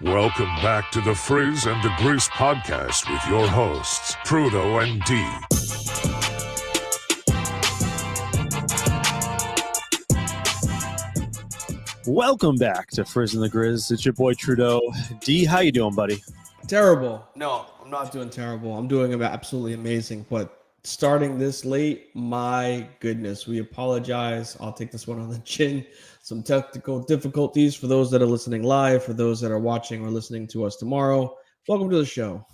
Welcome back to the Frizz and the Grizz podcast with your hosts, Trudeau and D. Welcome back to Frizz and the Grizz. It's your boy Trudeau. D, how you doing, buddy? Terrible. No, I'm not doing terrible. I'm doing absolutely amazing. But starting this late, my goodness, we apologize. I'll take this one on the chin. Some technical difficulties for those that are listening live, for those that are watching or listening to us tomorrow. Welcome to the show.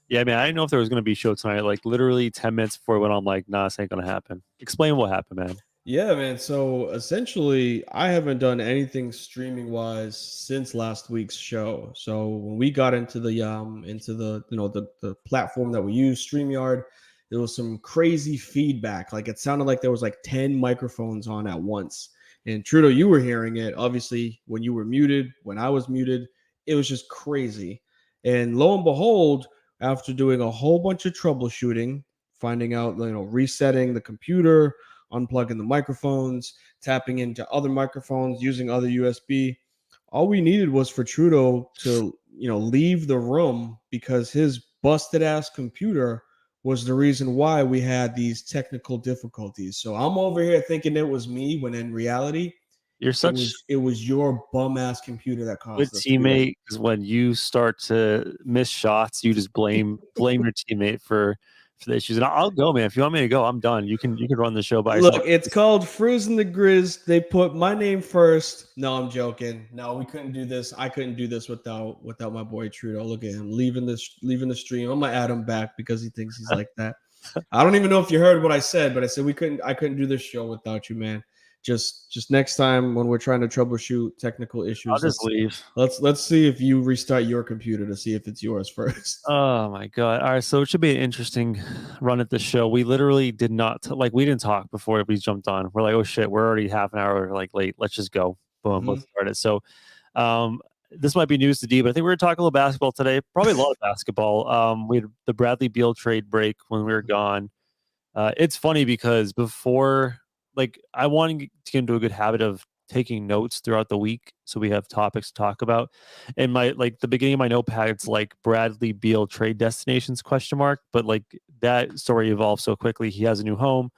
Yeah, man, I didn't know if there was going to be a show tonight. Like, literally 10 minutes before it went on, like, nah, this ain't going to happen. Explain what happened, man. Yeah, man. So essentially, I haven't done anything streaming wise since last week's show. So when we got into the the platform that we use, StreamYard, there was some crazy feedback. Like it sounded like there was like 10 microphones on at once. And Trudeau, you were hearing it. Obviously, when you were muted, when I was muted, it was just crazy. And lo and behold, after doing a whole bunch of troubleshooting, finding out, resetting the computer, unplugging the microphones, tapping into other microphones, using other USB. All we needed was for Trudeau to, leave the room because his busted ass computer was the reason why we had these technical difficulties. So I'm over here thinking it was me when in reality, it was your bum ass computer that caused good teammate. Because when you start to miss shots, you just blame your teammate for the issues. And I'll go, man. If you want me to go, I'm done. You can run the show by yourself. Look, it's called Frizz and the Grizz. They put my name first. No, I'm joking. No, we couldn't do this. I couldn't do this without my boy Trudeau. Look at him leaving the stream. I'm gonna add him back because he thinks he's like that. I don't even know if you heard what I said, but I said I couldn't do this show without you, man. Just next time when we're trying to troubleshoot technical issues, I'll just leave. Let's see if you restart your computer to see if it's yours first. Oh my god! All right, so it should be an interesting run at the show. We literally did not we didn't talk before we jumped on. We're like, oh shit, we're already half an hour late. Let's just go. Boom, let's start it. So, this might be news to D, but I think we're gonna talk a little basketball today. Probably a lot of basketball. We had the Bradley Beal trade break when we were gone. It's funny because before. I want to get into a good habit of taking notes throughout the week so we have topics to talk about. And the beginning of my notepad's like Bradley Beal trade destinations ? But that story evolved so quickly. He has a new home.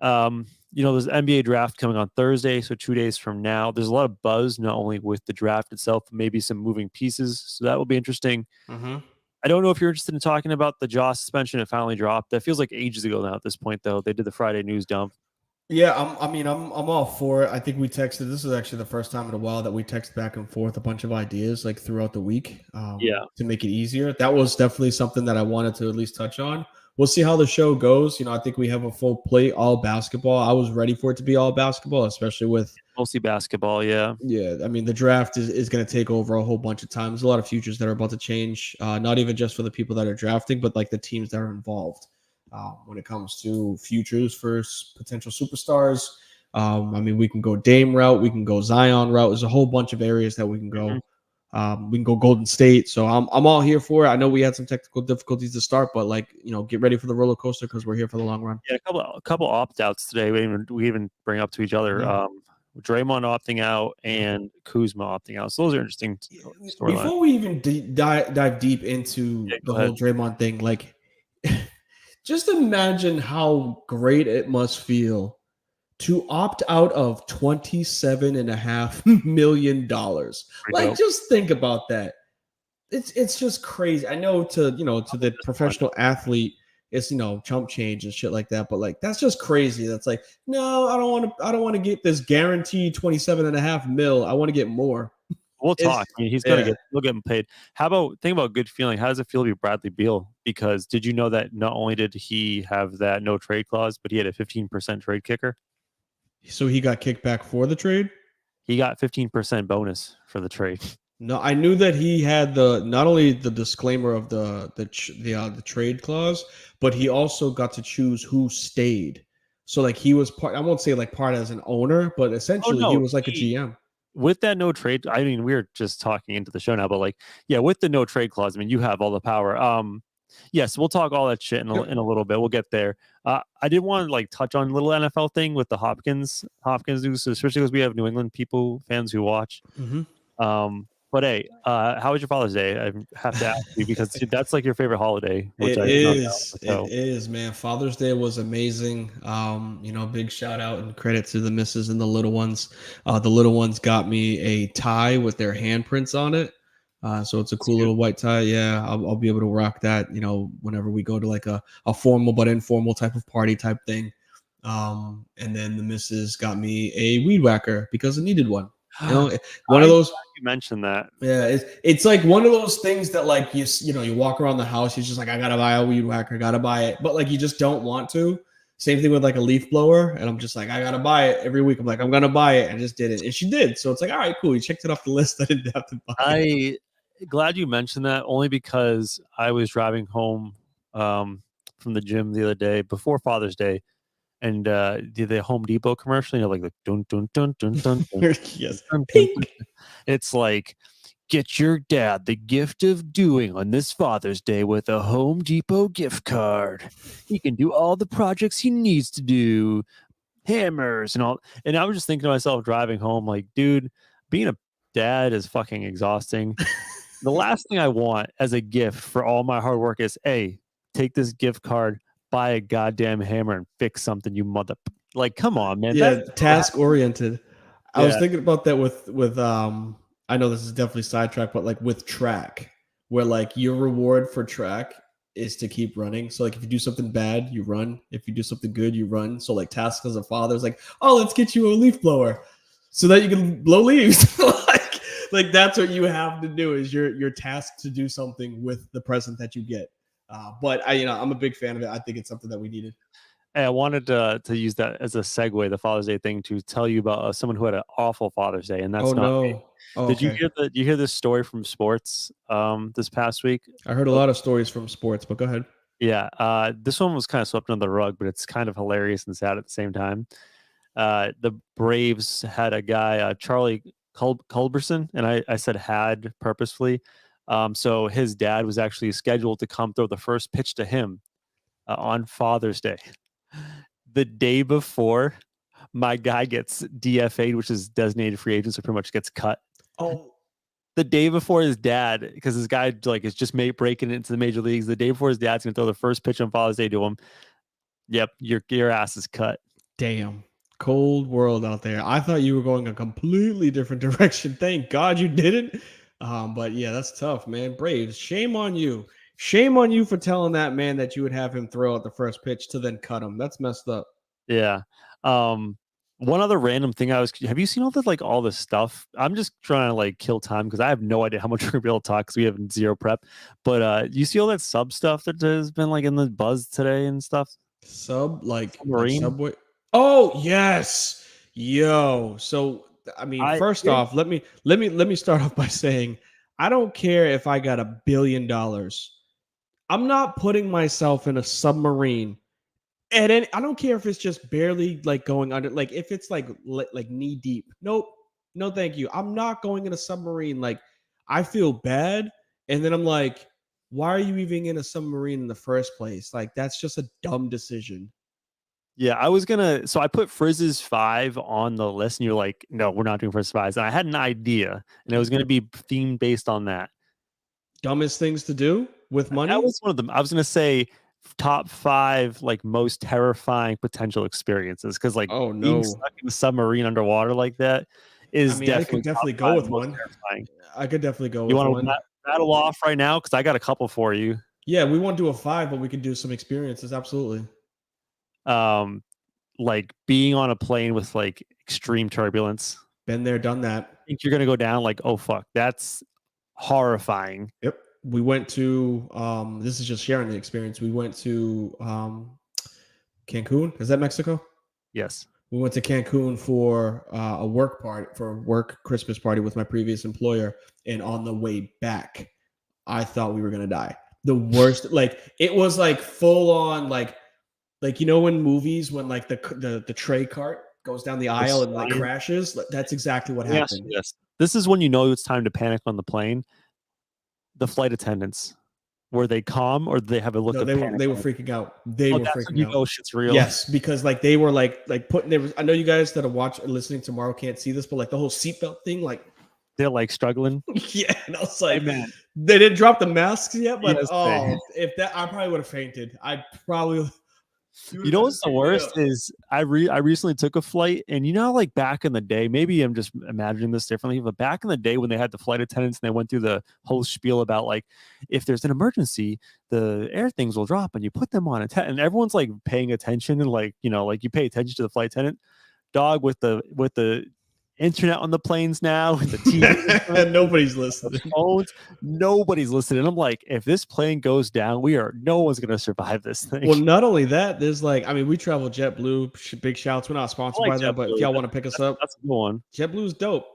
There's an NBA draft coming on Thursday, so 2 days from now. There's a lot of buzz, not only with the draft itself, but maybe some moving pieces. So that will be interesting. Mm-hmm. I don't know if you're interested in talking about the Jaw suspension. It finally dropped. That feels like ages ago now at this point, though. They did the Friday news dump. Yeah, I'm all for it. I think we texted. This is actually the first time in a while that we text back and forth a bunch of ideas throughout the week. To make it easier. That was definitely something that I wanted to at least touch on. We'll see how the show goes. I think we have a full plate, all basketball. I was ready for it to be all basketball, especially with mostly basketball. Yeah. Yeah. I mean, the draft is going to take over a whole bunch of time. There's a lot of futures that are about to change. Not even just for the people that are drafting, but the teams that are involved. When it comes to futures for potential superstars. We can go Dame route. We can go Zion route. There's a whole bunch of areas that we can go. We can go Golden State. So I'm all here for it. I know we had some technical difficulties to start, but get ready for the roller coaster because we're here for the long run. Yeah, a couple opt-outs today. We even bring up to each other. Draymond opting out and Kuzma opting out. So those are interesting storylines. Before we even dive deep into the whole Draymond thing, just imagine how great it must feel to opt out of $27.5 million. Just think about that. It's just crazy. I know to the professional athlete, it's chump change and shit like that. But that's just crazy. That's no, I don't want to get this guaranteed $27.5 million. I want to get more. We'll talk. He's gonna we'll get him paid. Think about good feeling. How does it feel to be Bradley Beal? Because did you know that not only did he have that no trade clause, but he had a 15% trade kicker? So he got kicked back for the trade? He got 15% bonus for the trade. No, I knew that he had not only the disclaimer of the trade clause, but he also got to choose who stayed. So he was part. I won't say part as an owner, but essentially he was a GM. With that no trade, we're just talking into the show now, but with the no trade clause, you have all the power. Yes, we'll talk all that shit in Yep. a little bit. We'll get there. I did want to like touch on a little NFL thing with the Hopkins news, especially because we have New England fans who watch. Mm-hmm. But hey, how was your Father's Day? I have to ask you because that's like your favorite holiday, which It I did not know. is. It So is, man. Father's Day was amazing. Big shout out and credit to the misses and the little ones. The little ones got me a tie with their handprints on it. So it's a that's cool cute. little white tie. Yeah, I'll be able to rock that, whenever we go to like a formal but informal type of party type thing. And then the missus got me a weed whacker because I needed one. One of I'm those. glad you mentioned that. Yeah, it's like one of those things that like you walk around the house, you're just like, I gotta buy a weed whacker, gotta buy it, but like you just don't want to. Same thing with like a leaf blower, and I'm just like, I gotta buy it every week. I'm like, I'm gonna buy it, and I just did it, and she did. So it's like, all right, cool. You checked it off the list. I didn't have to buy it. Glad you mentioned that only because I was driving home from the gym the other day before Father's Day and did the Home Depot commercial, like the dun dun dun dun dun dun Yes, dun dun. pink. It's like get your dad the gift of doing on this Father's Day with a Home Depot gift card. He can do all the projects he needs to do, hammers and all. And I was just thinking to myself driving home, like, dude, being a dad is fucking exhausting. The last thing I want as a gift for all my hard work is, hey, take this gift card, buy a goddamn hammer, and fix something, you mother. Like, come on, man. Yeah, task oriented. I was Yeah, thinking about that with I know this is definitely sidetracked, but like with track, where like your reward for track is to keep running. So like if you do something bad, you run. If you do something good, you run. So like task as a father is like, oh, let's get you a leaf blower so that you can blow leaves. like that's what you have to do is your task to do something with the present that you get. But I'm a big fan of it. I think it's something that we needed. hey, I wanted to use that as a segue, the Father's Day thing, to tell you about someone who had an awful Father's Day, and Oh that's not me. no. Oh, Did okay. you hear this story from sports this past week? I heard a lot of stories from sports, but go ahead. Yeah, this one was kind of swept under the rug, but it's kind of hilarious and sad at the same time. The Braves had a guy, Charlie Culberson, and I said had purposefully. So his dad was actually scheduled to come throw the first pitch to him on Father's Day. The day before, my guy gets DFA'd, which is designated free agent, so pretty much gets cut. Oh, The day before his dad, because this guy like is just breaking into the major leagues. The day before his dad's gonna throw the first pitch on Father's Day to him. Yep, your ass is cut. damn. Cold world out there. I thought you were going a completely different direction. Thank God you didn't. But yeah, that's tough, man. Braves, shame on you. Shame on you for telling that man that you would have him throw out the first pitch to then cut him. That's messed up. Yeah. One other random thing have you seen all this stuff? I'm just trying to like kill time because I have no idea how much we're gonna be able to talk because we have zero prep. But you see all that sub stuff that has been like in the buzz today and stuff? Sub like Submarine. Subway. Oh, yes. Yo. So I mean, I first off, let me start off by saying I don't care if I got $1 billion. I'm not putting myself in a submarine at any. I don't care if it's just barely like going under, like if it's like knee deep. Nope, no, thank you. I'm not going in a submarine. Like I feel bad, and then I'm like, why are you even in a submarine in the first place? Like that's just a dumb decision. Yeah, I was gonna. So I put Frizz's 5 on the list, and you're like, no, we're not doing Frizz 5s. And I had an idea, and it was gonna be themed based on that. Dumbest things to do with That money. was one of them. I was gonna say top 5 like most terrifying potential experiences because like Oh being no. stuck in a submarine underwater like that I is mean, I could definitely top definitely go 5 with most one. terrifying. I could definitely go You with want to one. rattle off right now because I got a couple for you. Yeah, we won't do a 5, but we could do some experiences. Absolutely. Um, like being on a plane with like extreme turbulence. Been there, done that. Think you're gonna go down? Like, oh fuck, that's horrifying. Yep. We went to this is just sharing the experience. We went to Cancun. Is that Mexico? Yes. We went to Cancun for a work party, for a work Christmas party with my previous employer. And on the way back, I thought we were gonna die. The worst, like it was like full on, like in movies when like the tray cart goes down the aisle and like crashes. That's exactly what happened. Yes. This is when you know it's time to panic on the plane. The flight attendants. Were they calm or did they have a look No, of panic? they were freaking out. They were That's when freaking you out. know shit's real. Yes, because like they were like putting there. I know you guys that are watching listening tomorrow can't see this, but like the whole seatbelt thing, like They're like struggling. yeah, and I was Hey like, man, they didn't drop the masks yet, but yes, if that, I probably would have fainted. I probably. you know what's the worst is I recently took a flight, and you know, like back in the day, maybe I'm just imagining this differently, but back in the day when they had the flight attendants and they went through the whole spiel about like if there's an emergency, the air things will drop and you put them on and everyone's like paying attention and like like you pay attention to the flight attendant. Dog with the internet on the planes now, with the TV, Nobody's listening. phones, nobody's listening. I'm like, if this plane goes down, no one's gonna survive this thing. Well, not only that, there's like, I mean, we travel JetBlue. Big shouts. We're not sponsored by them, but if y'all want to pick us up, that's a good one. JetBlue's dope.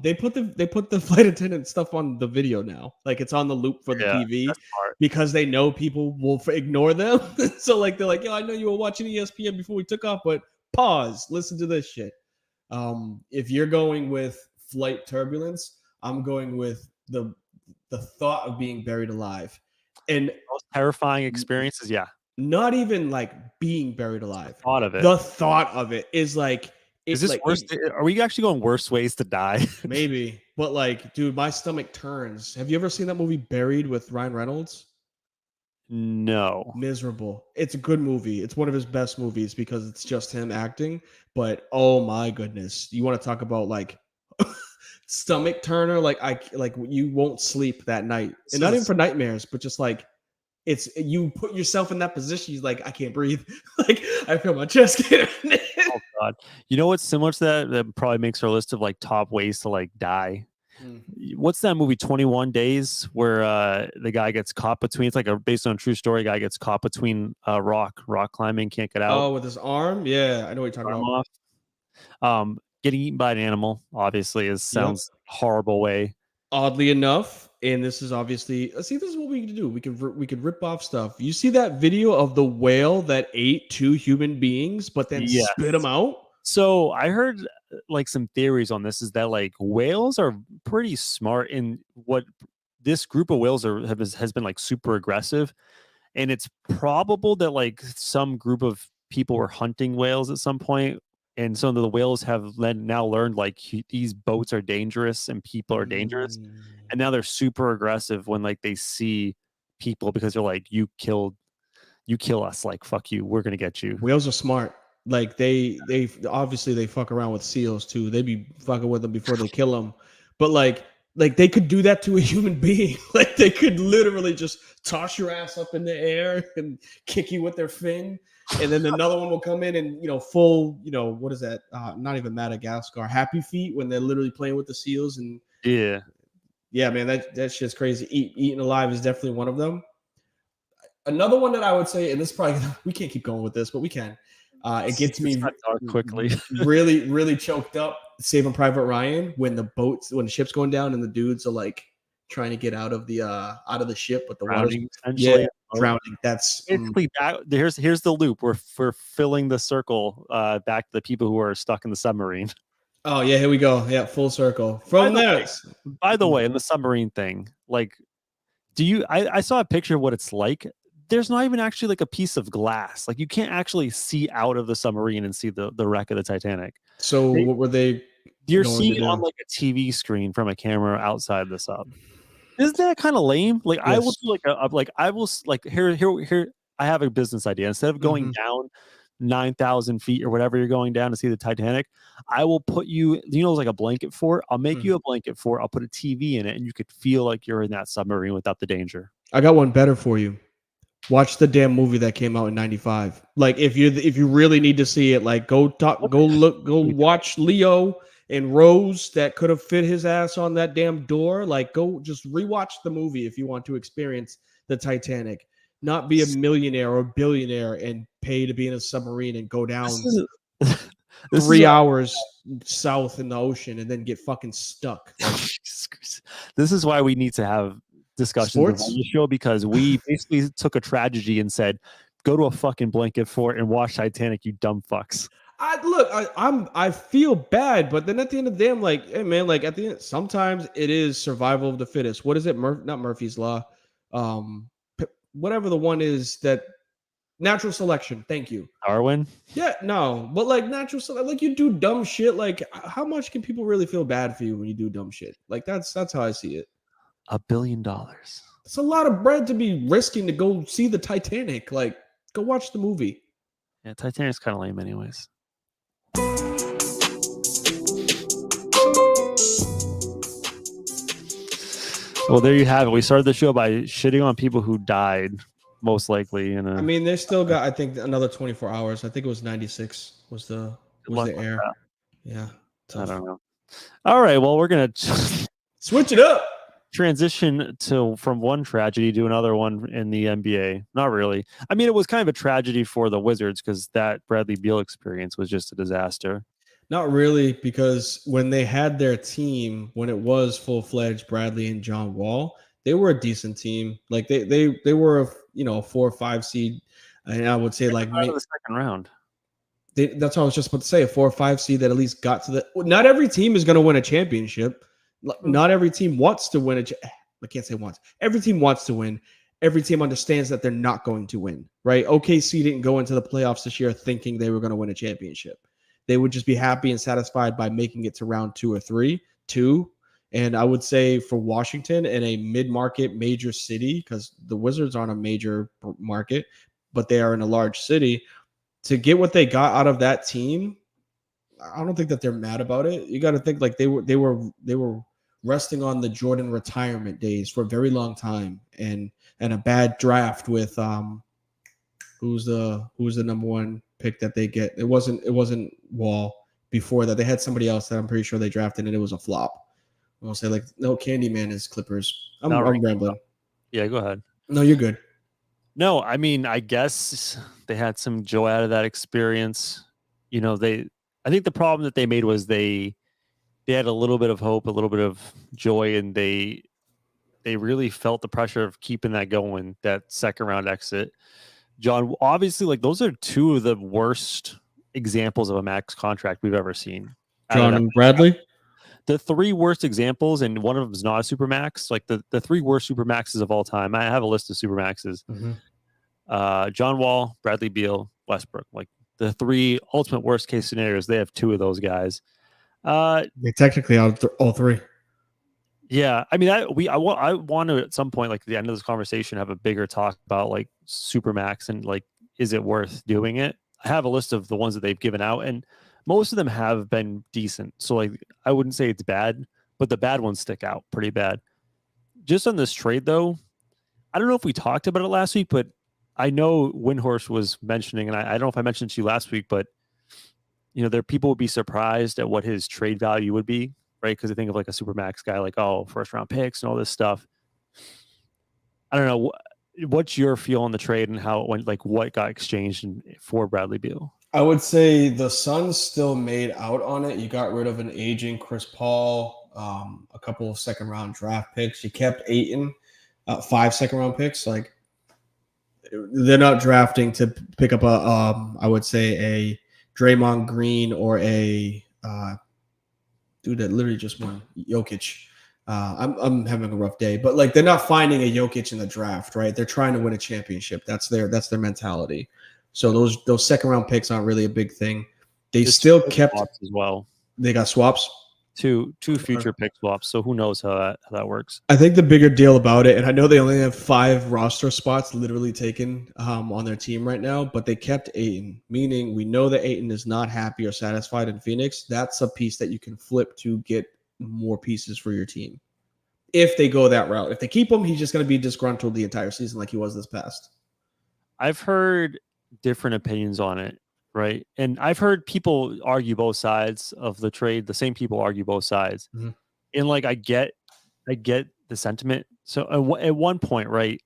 They put the flight attendant stuff on the video now. Like it's on the loop for the TV because they know people will ignore them. So like they're like, yo, I know you were watching ESPN before we took off, but pause, listen to this shit. If you're going with flight turbulence, I'm going with the thought of being buried alive. And most terrifying experiences, yeah. Not even like being buried alive. The thought of it is like, is this like, worse? Are we actually going worse ways to die? Maybe, but like, dude, my stomach turns. Have you ever seen that movie Buried with Ryan Reynolds? No. Miserable. It's a good movie. It's one of his best movies because it's just him acting. But oh my goodness, you want to talk about like stomach turner? Like you won't sleep that night, and not even for nightmares, but just like it's you put yourself in that position. You're like, I can't breathe. Like I feel my chest get. Oh God! You know what's similar to that? That probably makes our list of like top ways to like die. What's that movie 21 Days where the guy gets caught between, it's like based on a true story, guy gets caught between rock climbing, can't get out. Oh, with his arm? Yeah, I know what you're talking about. Off. Getting eaten by an animal obviously sounds horrible way. Oddly enough, and this is obviously, see, this is what we can do. We could rip off stuff. You see that video of the whale that ate 2 human beings but then spit them out? So I heard like some theories on this is that like whales are pretty smart in what this group of whales has been like super aggressive, and it's probable that like some group of people were hunting whales at some point, and some of the whales have now learned like these boats are dangerous and people are dangerous, and now they're super aggressive when like they see people because they're like, you kill us, like fuck you, we're gonna get you. Whales are smart. Like they obviously they fuck around with seals too. They be fucking with them before they kill them. But like they could do that to a human being. Like they could literally just toss your ass up in the air and kick you with their fin. And then another one will come in and full, what is that? Not even Madagascar, Happy Feet, when they're literally playing with the seals. And yeah, man, that shit's crazy. Eating alive is definitely one of them. Another one that I would say, and this is probably we can't keep going with this, but we can. It gets me quickly really, really choked up. Saving Private Ryan, when the ship's going down and the dudes are like trying to get out of the ship, but the water's drowning. That's basically here's the loop. We're filling the circle back to the people who are stuck in the submarine. Oh yeah, here we go. Yeah, full circle from there. By the way, in the submarine thing, like, I saw a picture of what it's like. There's not even actually like a piece of glass. Like you can't actually see out of the submarine and see the wreck of the Titanic. So what were they? You're seeing it on like a TV screen from a camera outside the sub. Isn't that kind of lame? Like I will do here. I have a business idea. Instead of going down 9,000 feet or whatever you're going down to see the Titanic, I will put you. Like a blanket fort. I'll make you a blanket fort. I'll put a TV in it, and you could feel like you're in that submarine without the danger. I got one better for you. Watch the damn movie that came out in '95. Like if you really need to see it, like go watch Leo and Rose that could have fit his ass on that damn door. Like go just rewatch the movie if you want to experience the Titanic. Not be a millionaire or billionaire and pay to be in a submarine and go down 3 hours south in the ocean and then get fucking stuck. This is why we need to have discussions on the show, because we basically took a tragedy and said, go to a fucking blanket fort and watch Titanic, you dumb fucks. I feel bad, but then at the end of the day, I'm like, hey man, like at the end, sometimes it is survival of the fittest. What is it? Not Murphy's Law. whatever the one is that natural selection. Thank you. Darwin? Yeah, no, but like natural selection, like you do dumb shit. Like how much can people really feel bad for you when you do dumb shit? Like that's how I see it. $1 billion. It's a lot of bread to be risking to go see the Titanic. Like, go watch the movie. Yeah, Titanic's kind of lame anyways. Well, there you have it. We started the show by shitting on people who died, most likely. I mean, they still got, I think, another 24 hours. I think it was 96 was the air. Yeah. Tough. I don't know. All right. Well, we're going to switch it up. Transition from one tragedy to another one in the NBA. Not really. I mean, it was kind of a tragedy for the Wizards because that Bradley Beal experience was just a disaster. Not really, because when they had their team, when it was full-fledged Bradley and John Wall, they were a decent team. Like they were a 4 or 5 seed, and I would say like the second round. That's what I was just about to say. A 4 or 5 seed that at least got to the. Not every team is going to win a championship. Not every team wants to win I can't say wants. Every team wants to win. Every team understands that they're not going to win, right? OKC didn't go into the playoffs this year thinking they were going to win a championship. They would just be happy and satisfied by making it to round 2 or 3. And I would say for Washington in a mid-market major city, because the Wizards aren't a major market, but they are in a large city, to get what they got out of that team, I don't think that they're mad about it. You got to think like they were resting on the Jordan retirement days for a very long time, and a bad draft with who's the number 1 pick that they get. It wasn't Wall. Before that, they had somebody else that I'm pretty sure they drafted, and it was a flop. I won't say like no. Candyman is Clippers. I'm rambling. Yeah, go ahead. No, you're good. No, I mean, I guess they had some joy out of that experience. I think the problem that they made was they had a little bit of hope, a little bit of joy, and they really felt the pressure of keeping that going, that second round exit. John, obviously, like those are 2 of the worst examples of a max contract we've ever seen. John and Bradley? The 3 worst examples, and one of them is not a supermax. Like the 3 worst supermaxes of all time. I have a list of supermaxes. Mm-hmm. John Wall, Bradley Beal, Westbrook. Like the 3 ultimate worst case scenarios. They have 2 of those guys. They technically out all 3. Yeah, I mean, I want to at some point, like at the end of this conversation, have a bigger talk about like supermax and like, is it worth doing it? I have a list of the ones that they've given out, and most of them have been decent. So like, I wouldn't say it's bad, but the bad ones stick out pretty bad. Just on this trade, though, I don't know if we talked about it last week, but I know Windhorst was mentioning, and I don't know if I mentioned to you last week, but there people would be surprised at what his trade value would be. Right, because they think of like a supermax guy, like first round picks and all this stuff. I don't know. What's your feel on the trade and how it went? Like what got exchanged for Bradley Beal? I would say the Suns still made out on it. You got rid of an aging Chris Paul, a couple of second round draft picks. You kept Ayton, 5 second round picks. Like they're not drafting to pick up I would say a Draymond Green or a dude that literally just won, Jokic. I'm having a rough day, but like they're not finding a Jokic in the draft, right? They're trying to win a championship. That's their mentality. So those second round picks aren't really a big thing. They still kept swaps as well. They got swaps. Two future pick swaps. So who knows how that works? I think the bigger deal about it, and I know they only have 5 roster spots literally taken on their team right now, but they kept Ayton, meaning we know that Ayton is not happy or satisfied in Phoenix. That's a piece that you can flip to get more pieces for your team. If they go that route. If they keep him, he's just going to be disgruntled the entire season like he was this past. I've heard different opinions on it. Right. And I've heard people argue both sides of the trade. The same people argue both sides. Mm-hmm. And like, I get the sentiment. So at one point, right,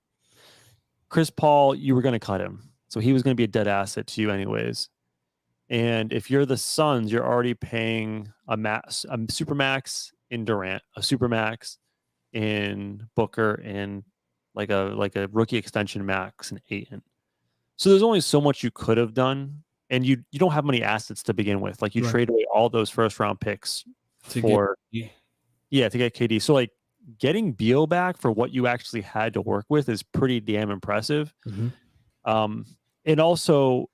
Chris Paul, you were going to cut him. So he was going to be a dead asset to you anyways. And if you're the Suns, you're already paying a supermax in Durant, a supermax in Booker, and like a rookie extension max in Ayton. So there's only so much you could have done. And you don't have many assets to begin with. Like you trade away all those first round picks to get KD. So like getting Beal back for what you actually had to work with is pretty damn impressive. And also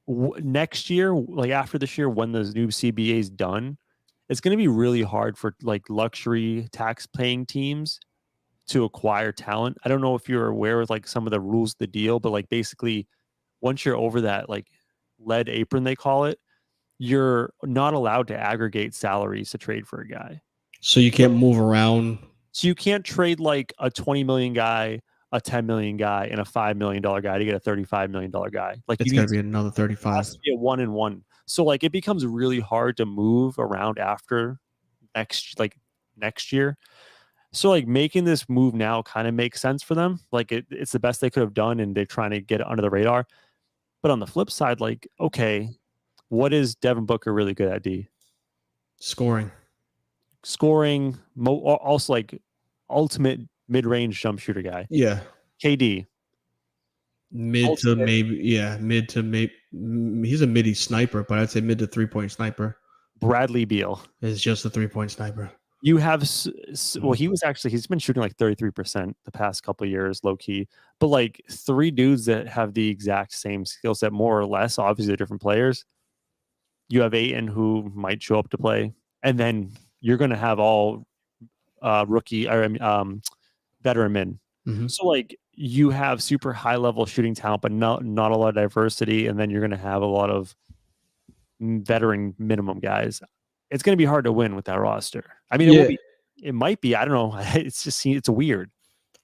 next year, like after this year, when the new CBA is done, it's going to be really hard for like luxury tax paying teams to acquire talent. I don't know if you're aware of like some of the rules of the deal, but like basically once you're over that like lead apron, they call it, you're not allowed to aggregate salaries to trade for a guy. So you can't move around. So you can't trade like a 20 million guy, a 10 million guy, and a $5 million guy to get a $35 million guy. Like It's got to be another 35. It has to be a 1-and-1. So like it becomes really hard to move around after next year. So like making this move now kind of makes sense for them. Like it's the best they could have done, and they're trying to get it under the radar. But on the flip side, like, okay, what is Devin Booker really good at, D? Scoring, also like ultimate mid-range jump shooter guy. Yeah. KD. Mid to maybe. He's a midi sniper, but I'd say mid to 3-point sniper. Bradley Beal is just a 3-point sniper. You have, well, he's been shooting like 33% the past couple of years, low key. But like three dudes that have the exact same skill set, more or less. Obviously, they're different players. You have Ayton who might show up to play, and then you're going to have all rookie or veteran men. So like you have super high level shooting talent, but not a lot of diversity, and then you're going to have a lot of veteran minimum guys. It's going to be hard to win with that roster. I mean, it might be. I don't know. It's weird.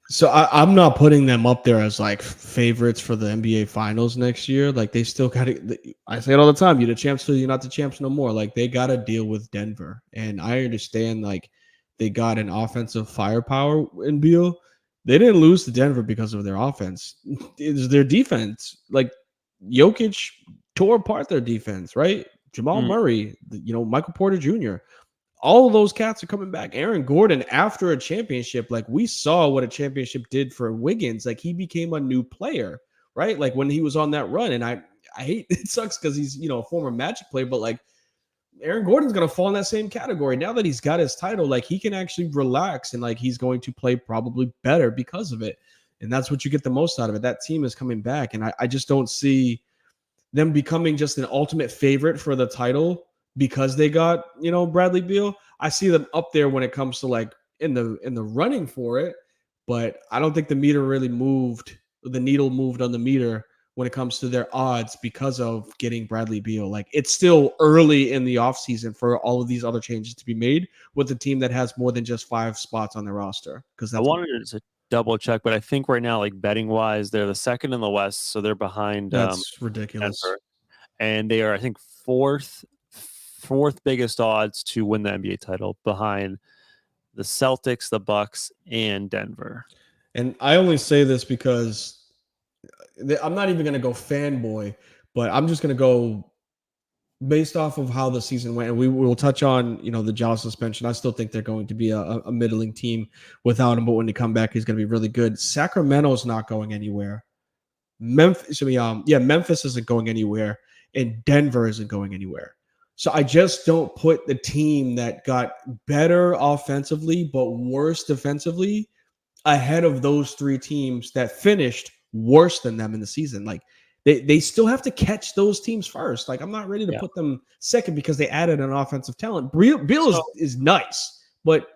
So I'm not putting them up there as like favorites for the NBA Finals next year. Like they still got to. I say it all the time. You're the champs, so you're not the champs no more. Like they got to deal with Denver, and I understand like they got an offensive firepower in Beal. They didn't lose to Denver because of their offense. It's their defense. Like Jokic tore apart their defense, right? Jamal Murray, Michael Porter Jr. All of those cats are coming back. Aaron Gordon, after a championship, like we saw what a championship did for Wiggins. Like he became a new player, right? Like when he was on that run. And I hate it sucks because he's a former Magic player, but like Aaron Gordon's gonna fall in that same category. Now that he's got his title, like he can actually relax and like he's going to play probably better because of it. And that's what you get the most out of it. That team is coming back. And I just don't see them becoming just an ultimate favorite for the title because they got, Bradley Beal. I see them up there when it comes to like in the running for it, but I don't think the needle moved on the meter when it comes to their odds because of getting Bradley Beal. Like it's still early in the offseason for all of these other changes to be made with a team that has more than just 5 spots on their roster. Because I wanted to double check, but I think right now, like betting wise, they're the second in the West, so they're behind. That's ridiculous. Denver. And they are, I think, fourth biggest odds to win the NBA title behind the Celtics, the Bucks, and Denver. And I only say this because I'm not even going to go fanboy, but I'm just going to go based off of how the season went. And we will touch on, the Ja suspension. I still think they're going to be a middling team without him, but when they come back, he's going to be really good. Sacramento's not going anywhere. Memphis isn't going anywhere, and Denver isn't going anywhere. So I just don't put the team that got better offensively but worse defensively ahead of those 3 teams that finished worse than them in the season. Like they still have to catch those teams first. Like I'm not ready to put them second because they added an offensive talent. Beal is nice, but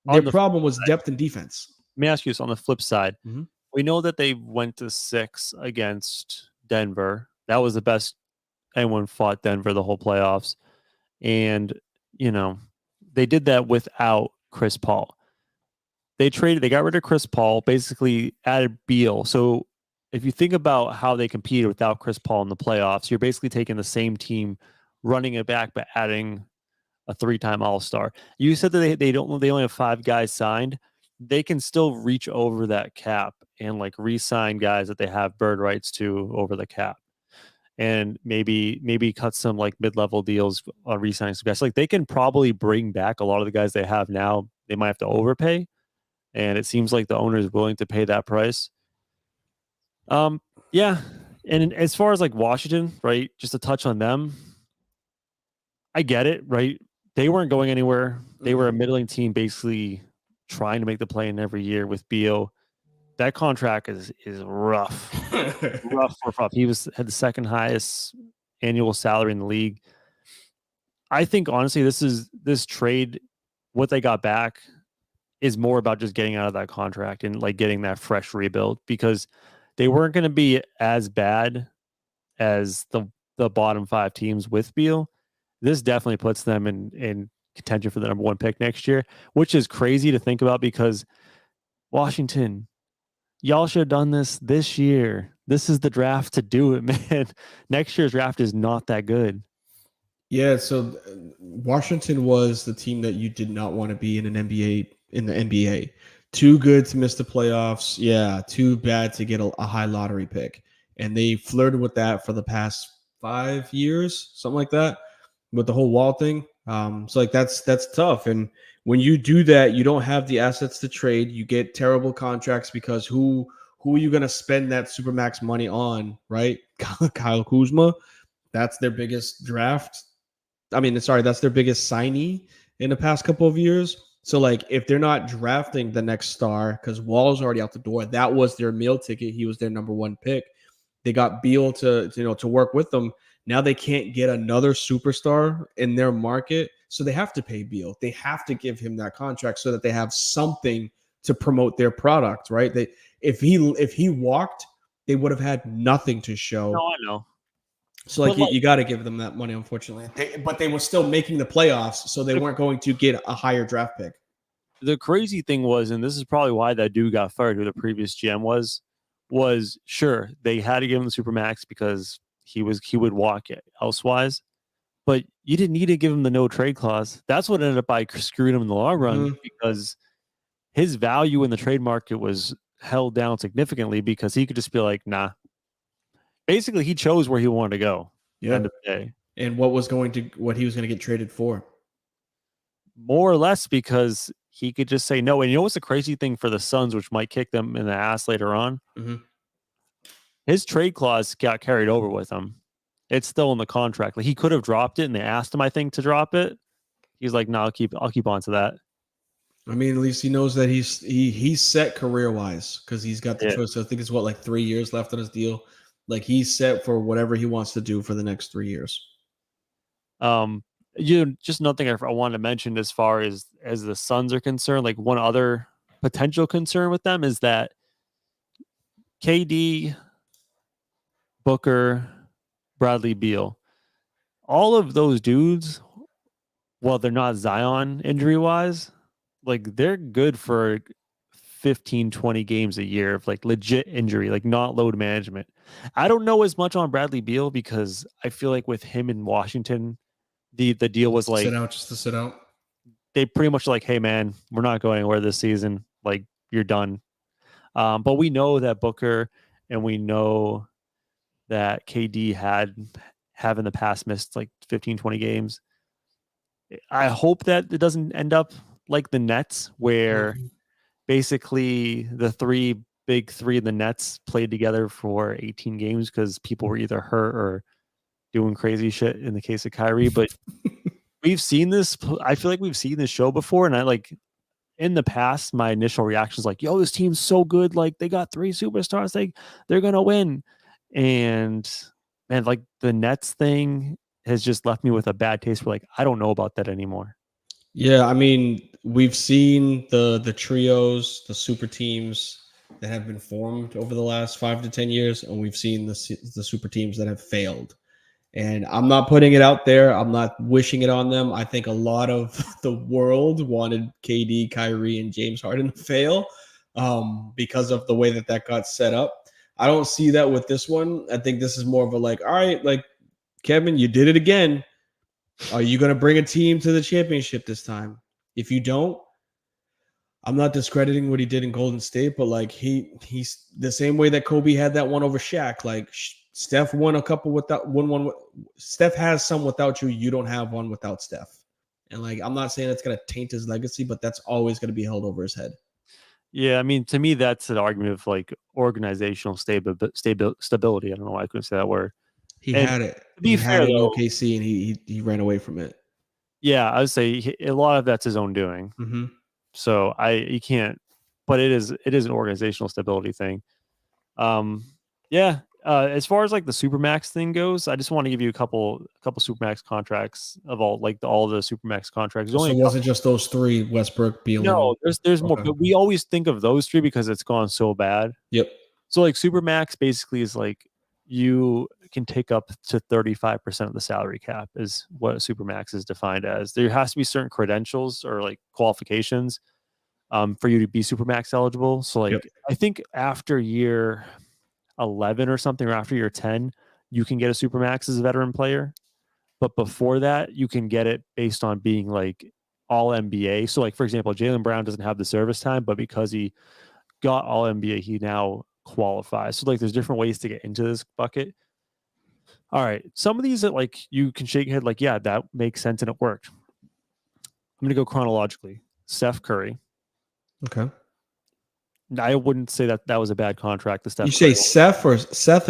their problem was depth and defense. Let me ask you this on the flip side. We know that they went to 6 against Denver. That was the best anyone fought Denver the whole playoffs. And, they did that without Chris Paul. They got rid of Chris Paul, basically added Beal. So if you think about how they competed without Chris Paul in the playoffs, you're basically taking the same team, running it back, but adding a 3-time All-Star. You said that they only have 5 guys signed. They can still reach over that cap and like re-sign guys that they have bird rights to over the cap, and maybe cut some like mid-level deals on re-signing some guys. Like they can probably bring back a lot of the guys they have now. They might have to overpay, and it seems like the owner is willing to pay that price. Yeah. And as far as like Washington, right, just to touch on them, I get it, right? They weren't going anywhere. They were a middling team basically trying to make the play in every year with Beal. That contract is rough. rough. He had the second highest annual salary in the league. I think honestly, this trade, what they got back is more about just getting out of that contract and like getting that fresh rebuild, because they weren't going to be as bad as the bottom 5 teams with Beal. This definitely puts them in contention for the number 1 pick next year, which is crazy to think about because Washington, y'all should have done this year. This is the draft to do it, man. Next year's draft is not that good. Yeah, so Washington was the team that you did not want to be in an NBA in the NBA. Too good to miss the playoffs. Yeah, too bad to get a high lottery pick. And they flirted with that for the past 5 years, something like that, with the whole Wall thing. So like that's tough. And when you do that, you don't have the assets to trade. You get terrible contracts because who are you going to spend that supermax money on, right? Kyle Kuzma. That's their biggest draft. That's their biggest signee in the past couple of years. So, like, if they're not drafting the next star because Wall's already out the door, that was their meal ticket. He was their number 1 pick. They got Beal to work with them. Now they can't get another superstar in their market, so they have to pay Beal. They have to give him that contract so that they have something to promote their product, right? If he walked, they would have had nothing to show. No, I know. So, like, you got to give them that money, unfortunately. But they were still making the playoffs, so they weren't going to get a higher draft pick. The crazy thing was, and this is probably why that dude got fired, who the previous GM was sure, they had to give him the Supermax because he would walk it elsewise. But you didn't need to give him the no trade clause. That's what ended up by screwing him in the long run, because his value in the trade market was held down significantly because he could just be like, nah. Basically, he chose where he wanted to go. Yeah. End of the day. And what he was going to get traded for? More or less because he could just say no. And you know what's the crazy thing for the Suns, which might kick them in the ass later on? Mm-hmm. His trade clause got carried over with him. It's still in the contract. Like, he could have dropped it, and they asked him, I think, to drop it. He's like, no, I'll keep on to that. I mean, at least he knows that he's set career-wise because he's got the choice. I think it's 3 years left on his deal. Like, he's set for whatever he wants to do for the next 3 years. Just nothing I wanted to mention as far as the Suns are concerned. Like, one other potential concern with them is that KD, Booker, Bradley Beal, all of those dudes, while they're not Zion injury-wise, like, they're good for 15, 20 games a year of like legit injury, like not load management. I don't know as much on Bradley Beal because I feel like with him in Washington, the deal was like just to sit out. They pretty much like, hey man, we're not going anywhere this season. Like, you're done. But we know that Booker and we know that KD have in the past missed like 15, 20 games. I hope that it doesn't end up like the Nets, where basically the big three of the Nets played together for 18 games because people were either hurt or doing crazy shit in the case of Kyrie. But we've seen this. I feel like we've seen this show before. And I like, in the past, my initial reaction is like, yo, this team's so good. Like, they got 3 superstars. They're going to win. And man, like, the Nets thing has just left me with a bad taste. Like, I don't know about that anymore. Yeah, I mean, we've seen the trios, the super teams that have been formed over the last 5 to 10 years, and we've seen the super teams that have failed. And I'm not putting it out there. I'm not wishing it on them. I think a lot of the world wanted KD, Kyrie, and James Harden to fail because of the way that got set up. I don't see that with this one. I think this is more of a like, all right, like, Kevin, you did it again. Are you going to bring a team to the championship this time? If you don't, I'm not discrediting what he did in Golden State, but like he's the same way that Kobe had that one over Shaq. Like, Steph won a couple without one. Steph has some without you. You don't have one without Steph. And like, I'm not saying it's going to taint his legacy, but that's always going to be held over his head. Yeah, I mean, to me, that's an argument of like organizational stability. I don't know why I couldn't say that word. He had it. To be fair, in OKC, and he ran away from it. Yeah, I would say a lot of that's his own doing. Mm-hmm. So you can't, but it is an organizational stability thing. Yeah. As far as like the supermax thing goes, I just want to give you a couple supermax contracts of all the supermax contracts. So it wasn't just those three: Westbrook, Beal. No, there's more, Okay. but we always think of those three because it's gone so bad. Yep. So like supermax basically is like you can take up to 35% of the salary cap is what supermax is defined as. There has to be certain credentials or like qualifications for you to be supermax eligible. So like I think after year 11 or something, or after year 10, you can get a supermax as a veteran player. But before that, you can get it based on being like all NBA. So like, for example, Jaylen Brown doesn't have the service time, but because he got all NBA, he now qualifies. So like there's different ways to get into this bucket. All right. Some of these that like you can shake your head like, yeah, that makes sense and it worked. I'm gonna go chronologically. Steph Curry. Okay. I wouldn't say that was a bad contract. The Steph You say Curry. Seth or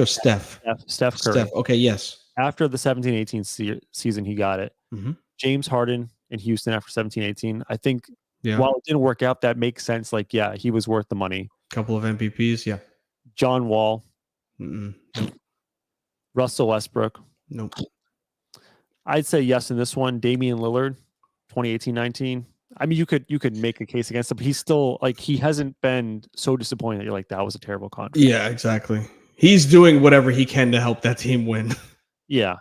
Steph? Steph Curry. Steph. Okay, yes. After the 17-18 season, he got it. Mm-hmm. James Harden in Houston after 17-18. I think while it didn't work out, that makes sense. Like, yeah, he was worth the money. Couple of MVPs, yeah. John Wall. Nope. Russell Westbrook. Nope. I'd say yes in this one. Damian Lillard, 2018-19. I mean, you could make a case against him, but he's still like he hasn't been so disappointing that you're like that was a terrible contract. Yeah, exactly. He's doing whatever he can to help that team win. Yeah.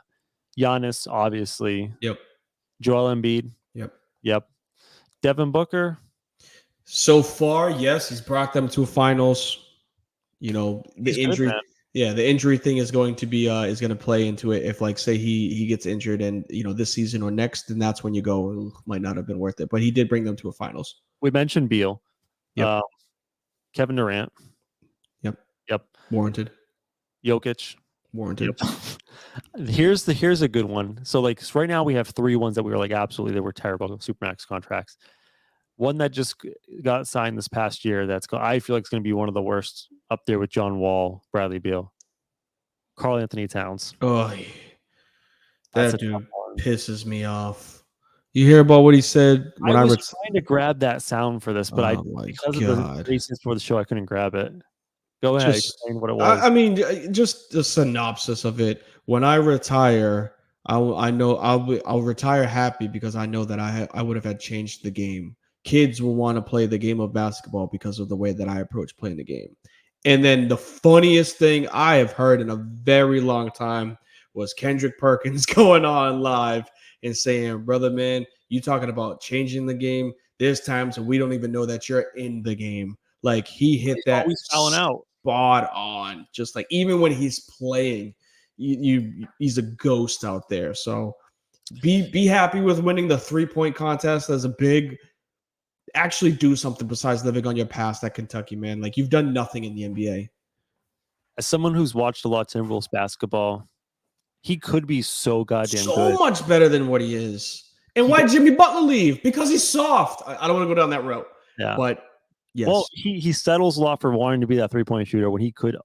Giannis, obviously. Yep. Joel Embiid. Yep. Devin Booker. So far, yes, he's brought them to a finals. You know, the injury. The injury thing is going to be is going to play into it. If like say he gets injured and this season or next, then that's when you go might not have been worth it. But he did bring them to a finals. We mentioned Beal. Yep. Kevin Durant. Yep. Warranted. Jokic. Warranted. Yep. Here's a good one. So like right now we have three ones that we were like absolutely they were terrible supermax contracts. One that just got signed this past year I feel like it's going to be one of the worst up there with John Wall, Bradley Beal, Karl Anthony Towns. Oh, that dude pisses me off. You hear about what he said when I was trying to grab that sound for this, but because of the reasons for the show, I couldn't grab it. Go ahead, explain what it was. I mean, just the synopsis of it. When I retire, I know I'll retire happy because I know that I would have had changed the game. Kids will want to play the game of basketball because of the way that I approach playing the game. And then the funniest thing I have heard in a very long time was Kendrick Perkins going on live and saying, brother, man, you talking about changing the game. There's times when we don't even know that you're in the game. Like he hit that spot on. Just like even when he's playing, he's a ghost out there. So be happy with winning the 3-point contest as a big. Actually do something besides living on your past at Kentucky, man. Like you've done nothing in the NBA. As someone who's watched a lot of Timberwolves basketball, he could be so goddamn good. So much better than what he is. And why Jimmy Butler leave? Because he's soft. I don't want to go down that route. Yeah. But yes. Well, he settles a lot for wanting to be that 3-point shooter when he could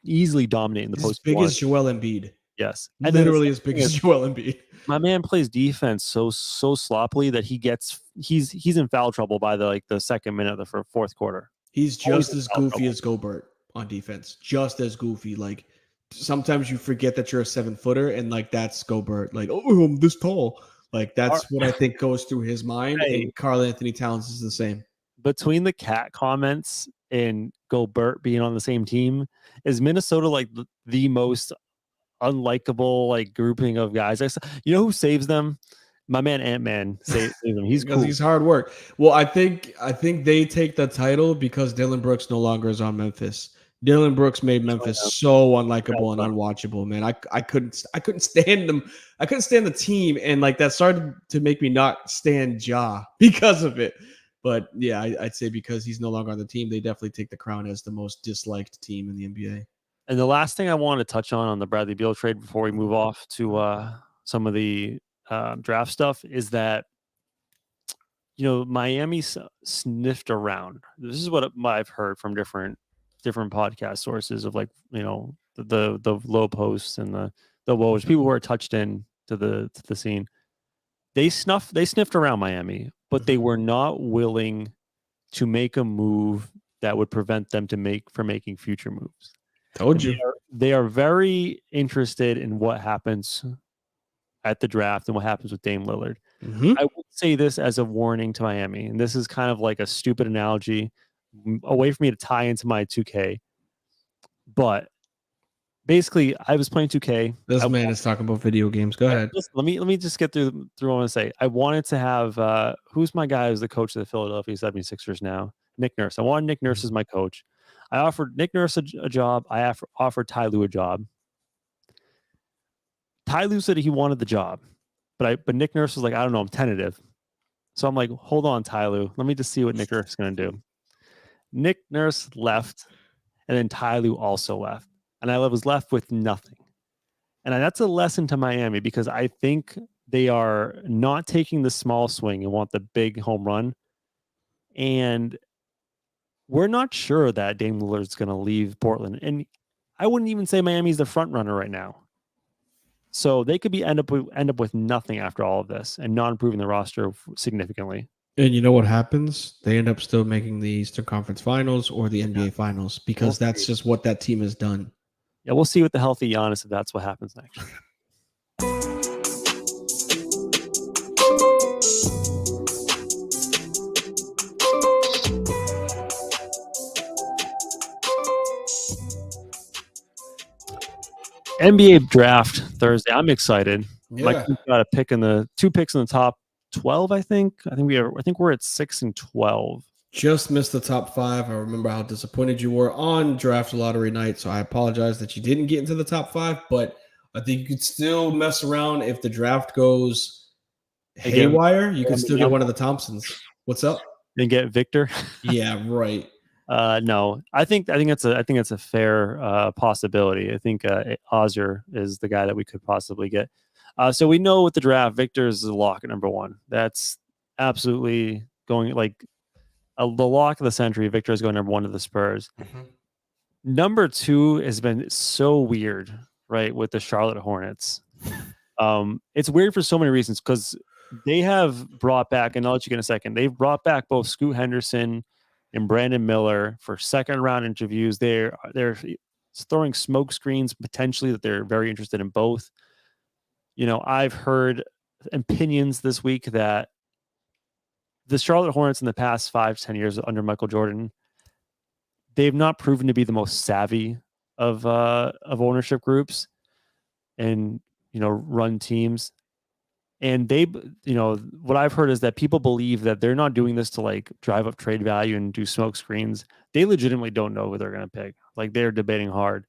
easily dominate in the post. As big as Joel Embiid. Yes. And literally as big as Joel Embiid. My man plays defense so sloppily that he's in foul trouble by the second minute of the fourth quarter. He's just as goofy as Gobert on defense. Just as goofy. Like sometimes you forget that you're a 7-footer and like that's Gobert. Like, oh, I'm this tall. Like that's what I think goes through his mind. Hey, and Karl Anthony Towns is the same. Between the cat comments and Gobert being on the same team, is Minnesota like the most unlikable like grouping of guys? You know who saves them? My man Ant-Man saves him. He's because cool. He's hard work. Well, I think they take the title because Dillon Brooks no longer is on Memphis. Dillon Brooks made Memphis so unlikable and unwatchable, man. I couldn't stand them. I couldn't stand the team, and like that started to make me not stand Ja because of it. But yeah, I'd say because he's no longer on the team, they definitely take the crown as the most disliked team in the NBA. And the last thing I want to touch on the Bradley Beal trade before we move off to some of the draft stuff is that, Miami sniffed around. This is what I've heard from different podcast sources of like, the low posts and the woes, people who are touched in to the scene. They sniffed around Miami, but they were not willing to make a move that would prevent them from making future moves. Told you. They are very interested in what happens at the draft and what happens with Dame Lillard. Mm-hmm. I would say this as a warning to Miami, and this is kind of like a stupid analogy, a way for me to tie into my 2K. But basically, I was playing 2K. This man is talking about video games. Go ahead. Listen, let me just get through what I want to say. I wanted to have who's my guy who's the coach of the Philadelphia 76ers now? Nick Nurse. I wanted Nick Nurse as my coach. I offered Nick Nurse a job. I offered Ty Lue a job. Ty Lue said he wanted the job, but Nick Nurse was like, I don't know, I'm tentative. So I'm like, hold on, Ty Lue. Let me just see what Nick Nurse is going to do. Nick Nurse left, and then Ty Lue also left. And I was left with nothing. And that's a lesson to Miami because I think they are not taking the small swing and want the big home run. And we're not sure that Dame Lillard's going to leave Portland. And I wouldn't even say Miami's the front runner right now. So they could end up with nothing after all of this and not improving the roster significantly. And you know what happens? They end up still making the Eastern Conference Finals or the NBA Finals because that's just what that team has done. Yeah, we'll see with the healthy Giannis if that's what happens next year. NBA draft Thursday. I'm excited. Yeah. Mike got a pick in two picks in the top 12. I think we're at 6 and 12. Just missed the top 5. I remember how disappointed you were on draft lottery night, so I apologize that you didn't get into the top 5. But I think you could still mess around if the draft goes haywire. You could still get one of the Thompsons. What's up? And get Victor. Yeah, right. No, I think it's a fair possibility. I think Ozier is the guy that we could possibly get. So we know with the draft, Victor is the lock at number 1. That's absolutely going like the lock of the century. Victor is going number 1 to the Spurs. Mm-hmm. Number 2 has been so weird, right? With the Charlotte Hornets. It's weird for so many reasons because they have brought back, and I'll let you get in a second. They've brought back both Scoot Henderson and Brandon Miller for second round interviews. They're throwing smoke screens potentially that they're very interested in both. You know, I've heard opinions this week that the Charlotte Hornets in the past 5-10 years under Michael Jordan, they've not proven to be the most savvy of ownership groups and, you know, run teams. And they, you know, what I've heard is that people believe that they're not doing this to like drive up trade value and do smoke screens. They legitimately don't know who they're going to pick. Like they're debating hard.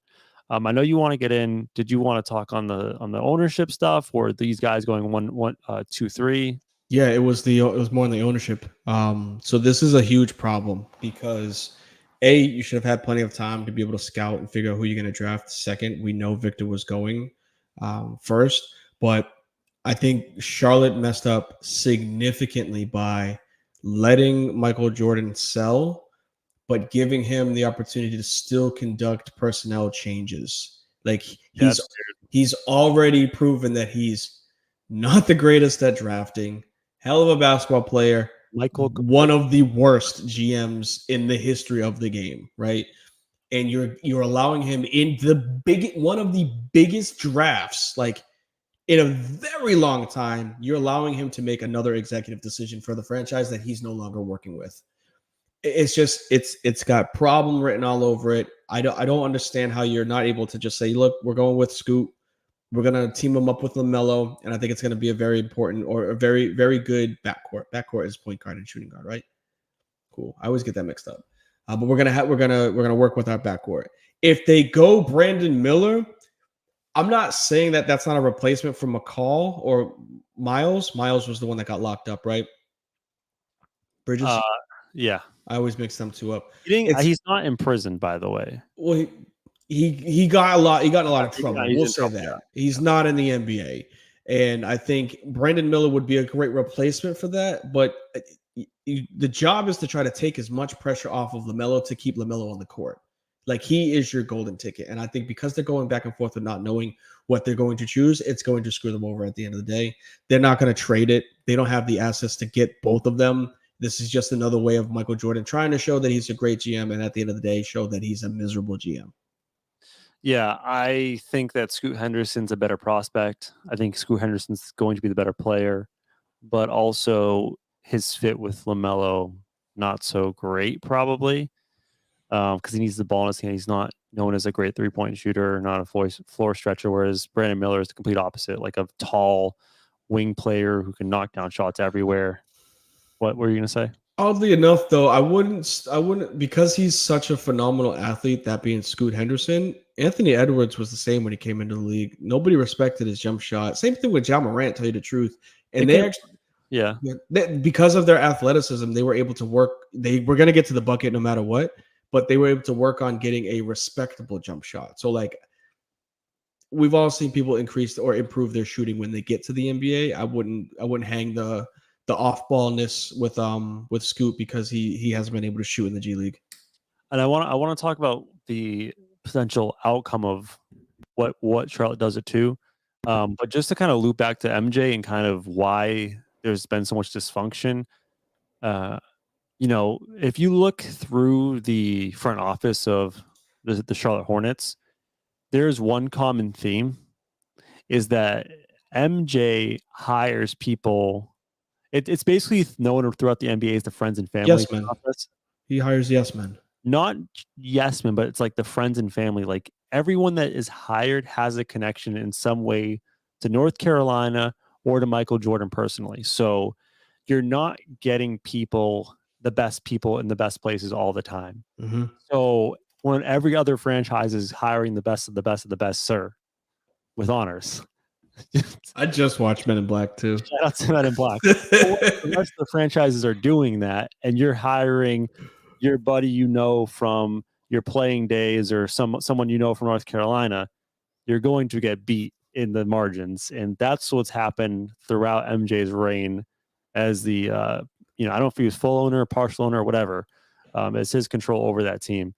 I know you want to get in. Did you want to talk on the ownership stuff, or these guys going 1, 2, 3? Yeah, it was more on the ownership. So this is a huge problem because you should have had plenty of time to be able to scout and figure out who you're going to draft. Second, we know Victor was going first, but I think Charlotte messed up significantly by letting Michael Jordan sell, but giving him the opportunity to still conduct personnel changes. Like he's already proven that he's not the greatest at drafting. Hell of a basketball player. One of the worst GMs in the history of the game, right? And you're allowing him in one of the biggest drafts, like in a very long time, you're allowing him to make another executive decision for the franchise that he's no longer working with. It's just it's got problem written all over it. I don't understand how you're not able to just say, look, we're going with Scoot. We're gonna team him up with LaMelo, and I think it's gonna be a very important or a very, very good backcourt. Backcourt is point guard and shooting guard, right? Cool. I always get that mixed up. But we're gonna work with our backcourt. If they go Brandon Miller, I'm not saying that that's not a replacement for McCall or Miles. Miles was the one that got locked up, right? Bridges. Yeah. I always mix them two up. He's not in prison, by the way. Well, he got a lot. He got in a lot of trouble. We'll say that. Yeah. He's not in the NBA, and I think Brandon Miller would be a great replacement for that. But the job is to try to take as much pressure off of LaMelo to keep LaMelo on the court. Like he is your golden ticket. And I think because they're going back and forth and not knowing what they're going to choose, it's going to screw them over at the end of the day. They're not going to trade it. They don't have the assets to get both of them this is just another way of Michael Jordan trying to show that he's a great GM, and at the end of the day, show that he's a miserable GM. Yeah, I think that Scoot Henderson's a better prospect. I think Scoot Henderson's going to be the better player, but also his fit with LaMelo, not so great probably, because he needs the ball in his hand. He's not known as a great three-point shooter, not a floor stretcher, whereas Brandon Miller is the complete opposite, like a tall wing player who can knock down shots everywhere. What were you going to say? Oddly enough, though, I wouldn't, because he's such a phenomenal athlete, that being Scoot Henderson. Anthony Edwards was the same when he came into the league. Nobody respected his jump shot. Same thing with Ja Morant, tell you the truth. And because of their athleticism, they were able to work. They were going to get to the bucket no matter what, but they were able to work on getting a respectable jump shot. So, like, we've all seen people increase or improve their shooting when they get to the NBA. I wouldn't hang the off-ballness with Scoot because he hasn't been able to shoot in the G League. And I want to talk about the potential outcome of what Charlotte does it to. But just to kind of loop back to MJ and kind of why there's been so much dysfunction. If you look through the front office of the Charlotte Hornets, there's one common theme is that MJ hires people. It's basically known throughout the NBA as the friends and family. Yes, man. He hires yes men. Not yes men, but it's like the friends and family. Like everyone that is hired has a connection in some way to North Carolina or to Michael Jordan personally. So you're not getting the best people in the best places all the time. Mm-hmm. So when every other franchise is hiring the best of the best of the best, sir, with honors. I just watched Men in Black too. Shout out to Men in Black. The rest of the franchises are doing that, and you're hiring your buddy from your playing days or someone from North Carolina. You're going to get beat in the margins, and that's what's happened throughout MJ's reign as the I don't know if he was full owner, partial owner, or whatever. It's his control over that team.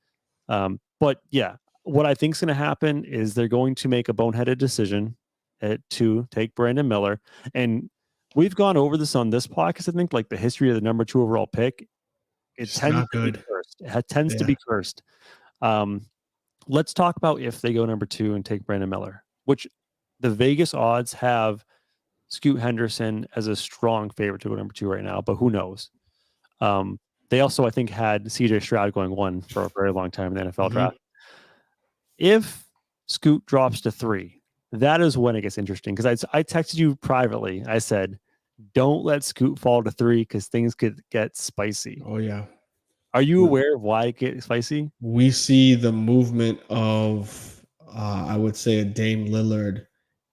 But yeah, what I think is going to happen is they're going to make a boneheaded decision to take Brandon Miller. And we've gone over this on this podcast. I think like the history of the number 2 overall pick, it tends to be cursed. It tends to be cursed. Let's talk about if they go number 2 and take Brandon Miller, which the Vegas odds have Scoot Henderson as a strong favorite to go number 2 right now, but who knows? They also, I think, had CJ Stroud going 1 for a very long time in the NFL draft. If Scoot drops to 3, that is when it gets interesting. Because I texted you privately. I said, don't let Scoot fall to 3 because things could get spicy. Oh, yeah. Are you aware of why it gets spicy? We see the movement of, I would say, a Dame Lillard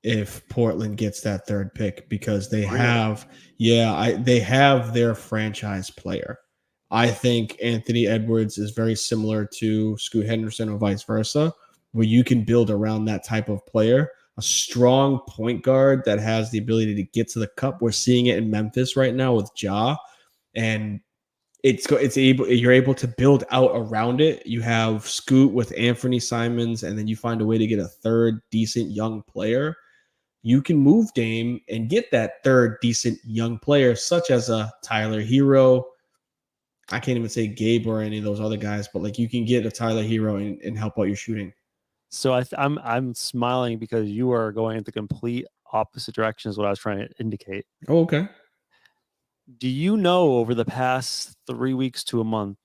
if Portland gets that 3rd pick because they have their franchise player. I think Anthony Edwards is very similar to Scoot Henderson or vice versa, where you can build around that type of player, a strong point guard that has the ability to get to the cup. We're seeing it in Memphis right now with Ja, and you're able to build out around it. You have Scoot with Anthony Simons, and then you find a way to get a 3rd decent young player. You can move Dame and get that 3rd decent young player, such as a Tyler Hero. I can't even say Gabe or any of those other guys, but like you can get a Tyler Hero and help out your shooting. So I'm smiling because you are going in the complete opposite direction is what I was trying to indicate. Oh, okay. Do you know over the past 3 weeks to a month,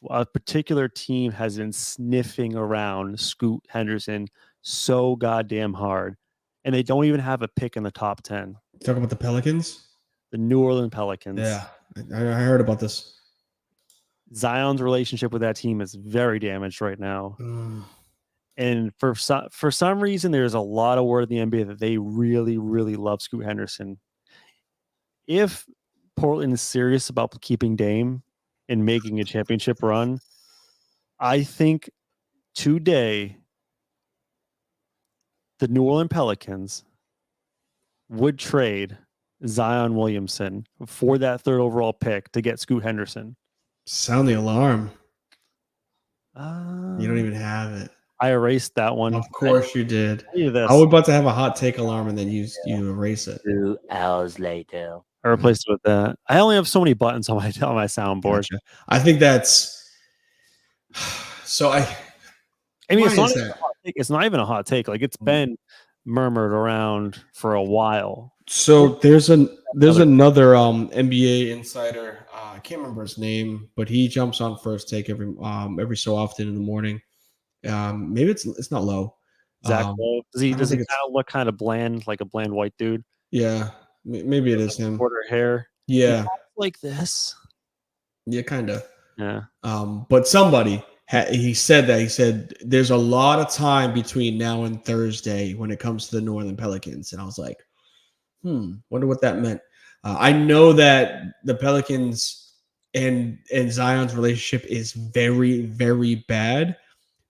a particular team has been sniffing around Scoot Henderson so goddamn hard, and they don't even have a pick in the top 10? Talk about the Pelicans? The New Orleans Pelicans. Yeah, I heard about this. Zion's relationship with that team is very damaged right now. And for some reason, there's a lot of word in the NBA that they really, really love Scoot Henderson. If Portland is serious about keeping Dame and making a championship run, I think today the New Orleans Pelicans would trade Zion Williamson for that 3rd overall pick to get Scoot Henderson. Sound the alarm. You don't even have it. I erased that one. Of course you did. I was about to have a hot take alarm and then you erase it. 2 hours later. I replaced it with that. I only have so many buttons on my soundboard. Gotcha. I think that's so. I mean, Why it's not is even that? a hot take. It's not even a hot take. Like, it's been murmured around for a while. So there's Another another NBA insider. I can't remember his name, but he jumps on First Take every so often in the morning. Maybe it's not low. Zach Lowe. Does he I don't think kind it's of look kind of bland, like a bland white dude? yeah. Maybe it is him. Shorter hair. He Yeah, talks like this. yeah, kind of. Yeah. But somebody he said that he said there's a lot of time between now and Thursday when it comes to the Northern Pelicans, and I was like, wonder what that meant. I know that the Pelicans and Zion's relationship is very, very bad,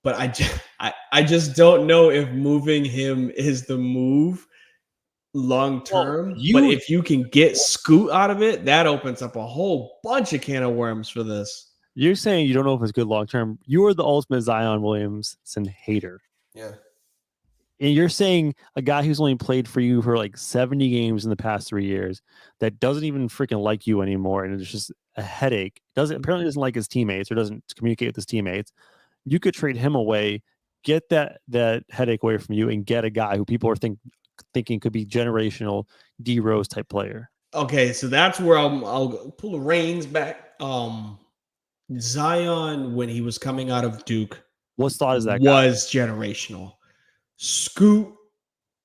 but I just don't know if moving him is the move long Well, term. But if you can get Scoot out of it, that opens up a whole bunch of can of worms for this. you're saying you don't know if it's good long term. You are the ultimate Zion Williamson hater. Yeah. And you're saying a guy who's only played for you for like 70 games in the past 3 years that doesn't even freaking like you anymore, and it's just a headache. Apparently doesn't like his teammates or doesn't communicate with his teammates. You could trade him away, get that headache away from you, and get a guy who people are thinking could be generational D Rose type player. Okay, so that's where I'll pull the reins back. Zion, when he was coming out of Duke, What thought is that guy? was generational. Scoot,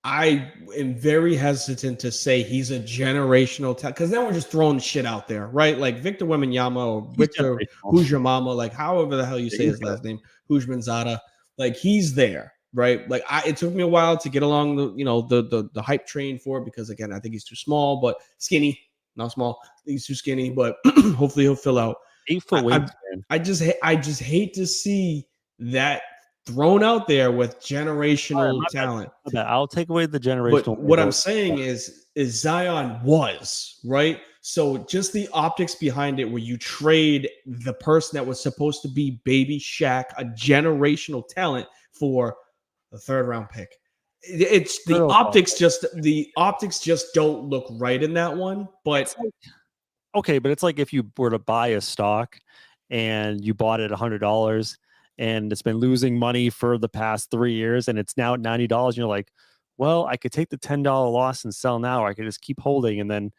I am very hesitant to say he's a generational talent because then we're just throwing shit out there, right? Like Victor Wembanyama or Victor Hujamama, like however the hell you say his last name, Hujmanzada, like he's there, right? Like it took me a while to get along the hype train for it because again I think he's too small, but skinny, not small. He's too skinny, but hopefully he'll fill out. 8 foot wingspan. I just hate to see that thrown out there with generational talent. I'll take away the generational. But what I'm saying is Zion was right. So just the optics behind it, where you trade the person that was supposed to be baby Shaq, a generational talent, for a third round pick. It's the optics just don't look right in that one. But okay, but it's like if you were to buy a stock and you bought it $100 and it's been losing money for the past 3 years and it's now at $90, and you're like, well, I could take the $10 loss and sell now, or I could just keep holding, and then,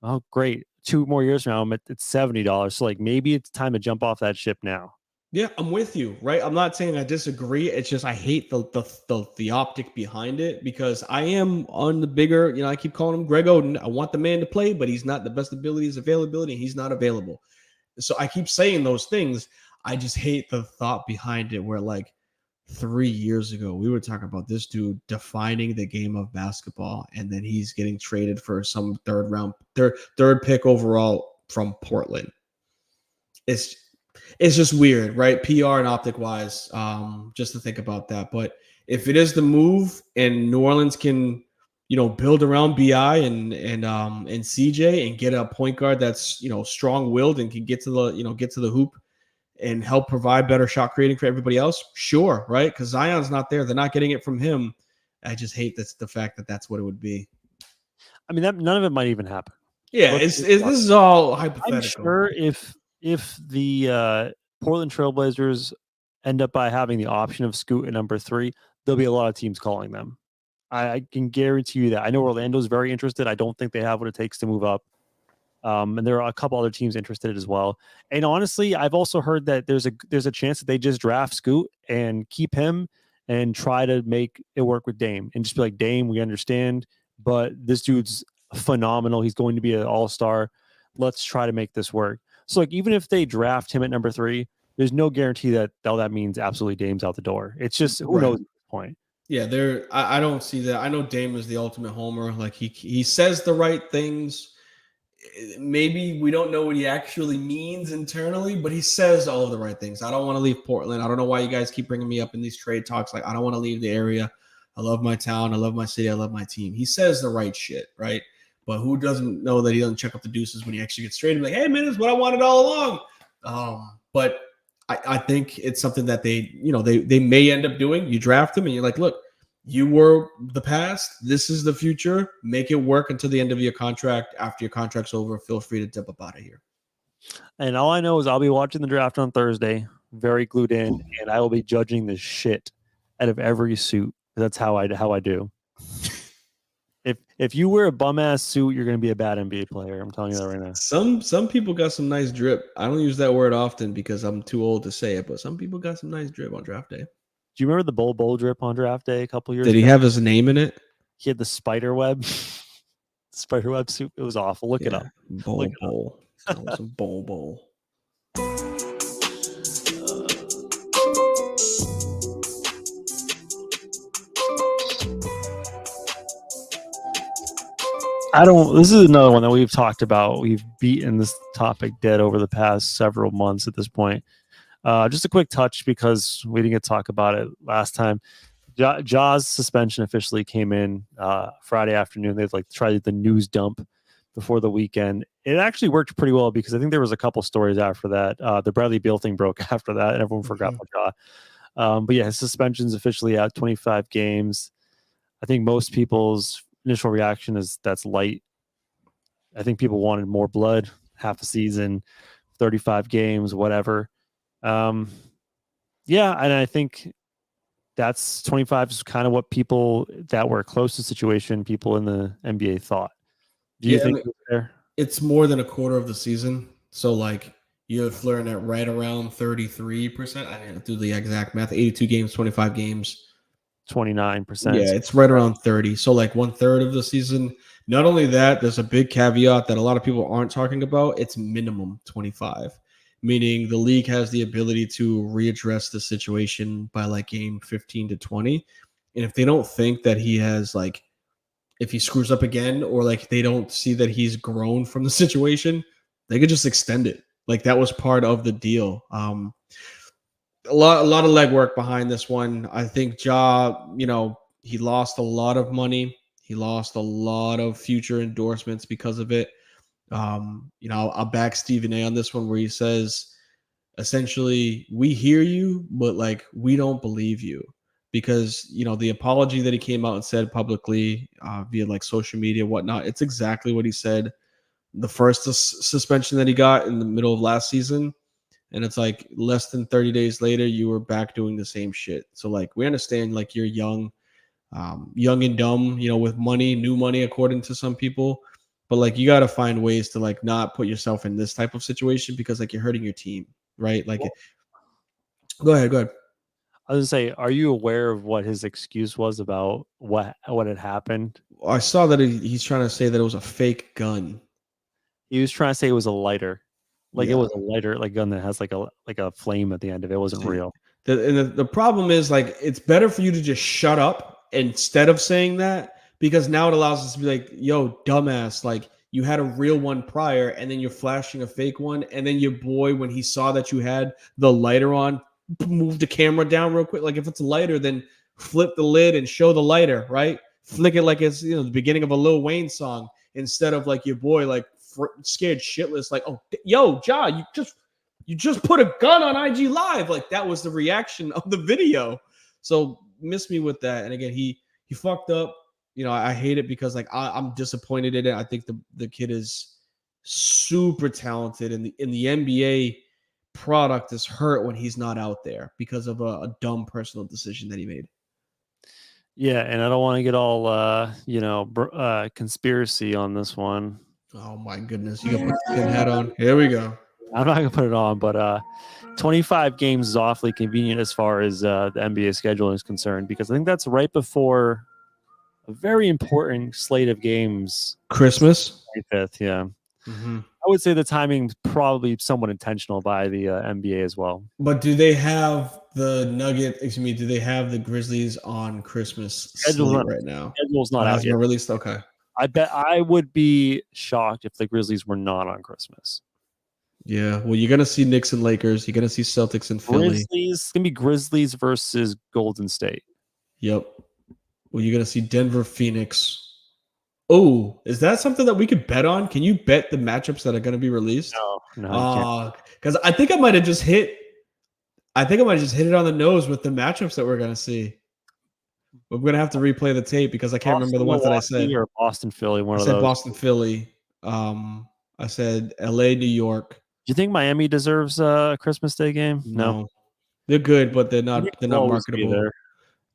oh great, 2 more years from now I'm at $70. So like maybe it's time to jump off that ship now. Yeah, I'm with you, right? I'm not saying I disagree. It's just I hate the optic behind it because I am on the bigger, I keep calling him Greg Oden. I want the man to play, but he's not the best abilities, availability, and he's not available. So I keep saying those things. I just hate the thought behind it where like 3 years ago we were talking about this dude defining the game of basketball, and then he's getting traded for some third pick overall from Portland. It's just weird, right? PR and optic wise, just to think about that. But if it is the move and New Orleans can, build around BI and CJ and get a point guard that's, strong willed and can get to the hoop and help provide better shot creating for everybody else, sure, right? Because Zion's not there. They're not getting it from him. I just hate the fact that that's what it would be. I mean, none of it might even happen. Yeah, this is all hypothetical. I'm sure if the Portland Trailblazers end up by having the option of Scoot at number 3, there'll be a lot of teams calling them. I can guarantee you that. I know Orlando's very interested. I don't think they have what it takes to move up. And there are a couple other teams interested as well. And honestly, I've also heard that there's a chance that they just draft Scoot and keep him and try to make it work with Dame and just be like, Dame, we understand, but this dude's phenomenal. He's going to be an all-star. Let's try to make this work. So like even if they draft him at number 3, there's no guarantee that that means absolutely Dame's out the door. It's just who knows at this point. Yeah, I don't see that. I know Dame is the ultimate homer. Like he says the right things. Maybe we don't know what he actually means internally, but he says all of the right things. I don't want to leave Portland. I don't know why you guys keep bringing me up in these trade talks. Like I don't want to leave the area. I love my town. I love my city. I love my team. He says the right shit, right? But who doesn't know that he doesn't check up the deuces when he actually gets traded? Like, hey, man, this is what I wanted all along. But I think it's something that they may end up doing. You draft him and you're like, look, you were the past. This is the future. Make it work until the end of your contract. After your contract's over, feel free to dip up out of here. And all I know is I'll be watching the draft on Thursday, very glued in, and I will be judging the shit out of every suit. That's how I do. If you wear a bum ass suit, you're going to be a bad NBA player. I'm telling you that right now. Some people got some nice drip. I don't use that word often because I'm too old to say it, but some people got some nice drip on draft day. Do you remember the Bull drip on draft day a couple years ago? Did he have his name in it? He had the spider web suit. It was awful. Look it up. Bull. That was a bull. This is another one that we've talked about. We've beaten this topic dead over the past several months at this point. Just a quick touch because we didn't get to talk about it last time. Ja's suspension officially came in Friday afternoon. They've tried the news dump before the weekend. It actually worked pretty well because I think there was a couple stories after that. The Bradley Beal thing broke after that, and everyone forgot about Ja. But yeah, his suspension's officially out, 25 games. I think most people's initial reaction is that's light. I think people wanted more blood, half a season, 35 games, whatever. Yeah, and I think that's 25 is kind of what people that were close to the situation, people in the NBA thought. Do you think it's more than a quarter of the season? So you're flirting at right around 33%. I didn't do the exact math. 82 games, 25 games. 29%. Yeah, it's right around 30. So 1/3 of the season. Not only that, there's a big caveat that a lot of people aren't talking about. It's minimum 25, meaning the league has the ability to readdress the situation by game 15 to 20. And if they don't think that he has if he screws up again or they don't see that he's grown from the situation, they could just extend it. That was part of the deal. A lot of legwork behind this one. I think Ja, he lost a lot of money. He lost a lot of future endorsements because of it. I'll back Stephen A on this one where he says, essentially, we hear you, but we don't believe you. Because, the apology that he came out and said publicly via social media, whatnot, it's exactly what he said the first suspension that he got in the middle of last season. And it's less than 30 days later, you were back doing the same shit. So we understand you're young and dumb, with money, new money, according to some people. But you got to find ways to not put yourself in this type of situation because you're hurting your team, right? Go ahead. I was gonna say, are you aware of what his excuse was about what had happened? I saw that he's trying to say that it was a fake gun. He was trying to say it was a lighter. It was a lighter gun that has a flame at the end of it. It wasn't real. The problem is it's better for you to just shut up instead of saying that, because now it allows us to be yo, dumbass, you had a real one prior and then you're flashing a fake one, and then your boy, when he saw that you had the lighter on, move the camera down real quick. If it's a lighter, then flip the lid and show the lighter, right? Flick it like it's the beginning of a Lil Wayne song, instead of your boy scared shitless oh, yo, Ja, you just put a gun on IG Live. That was the reaction of the video. So miss me with that. And again, he fucked up. I hate it because I'm disappointed in it. I think the kid is super talented, and the NBA product is hurt when he's not out there because of a dumb personal decision that he made. Yeah, and I don't want to get all conspiracy on this one. Oh my goodness, you got to put the pin hat on. Here we go. I'm not gonna put it on, but 25 games is awfully convenient as far as the NBA schedule is concerned, because I think that's right before a very important slate of games. Christmas, 25th, yeah. Mm-hmm. I would say the timing's probably somewhat intentional by the NBA as well. But do they have the do they have the Grizzlies on Christmas slate right now? Schedule's not out yet. Released. Okay. I bet I would be shocked if the Grizzlies were not on Christmas. Yeah, well, you're gonna see Knicks and Lakers. You're gonna see Celtics and Philly. It's gonna be Grizzlies versus Golden State. Yep. Well, you're gonna see Denver, Phoenix. Oh, is that something that we could bet on? Can you bet the matchups that are gonna be released? No. Because I think I might have just hit. I think I might have just hit it on the nose with the matchups that we're gonna see. I'm gonna have to replay the tape because I can't remember the ones that I said. Or Boston, Philly, one I of said those. Boston, Philly. I said LA, New York. Do you think Miami deserves a Christmas Day game? No. They're good, but they're not They'll always be marketable. there.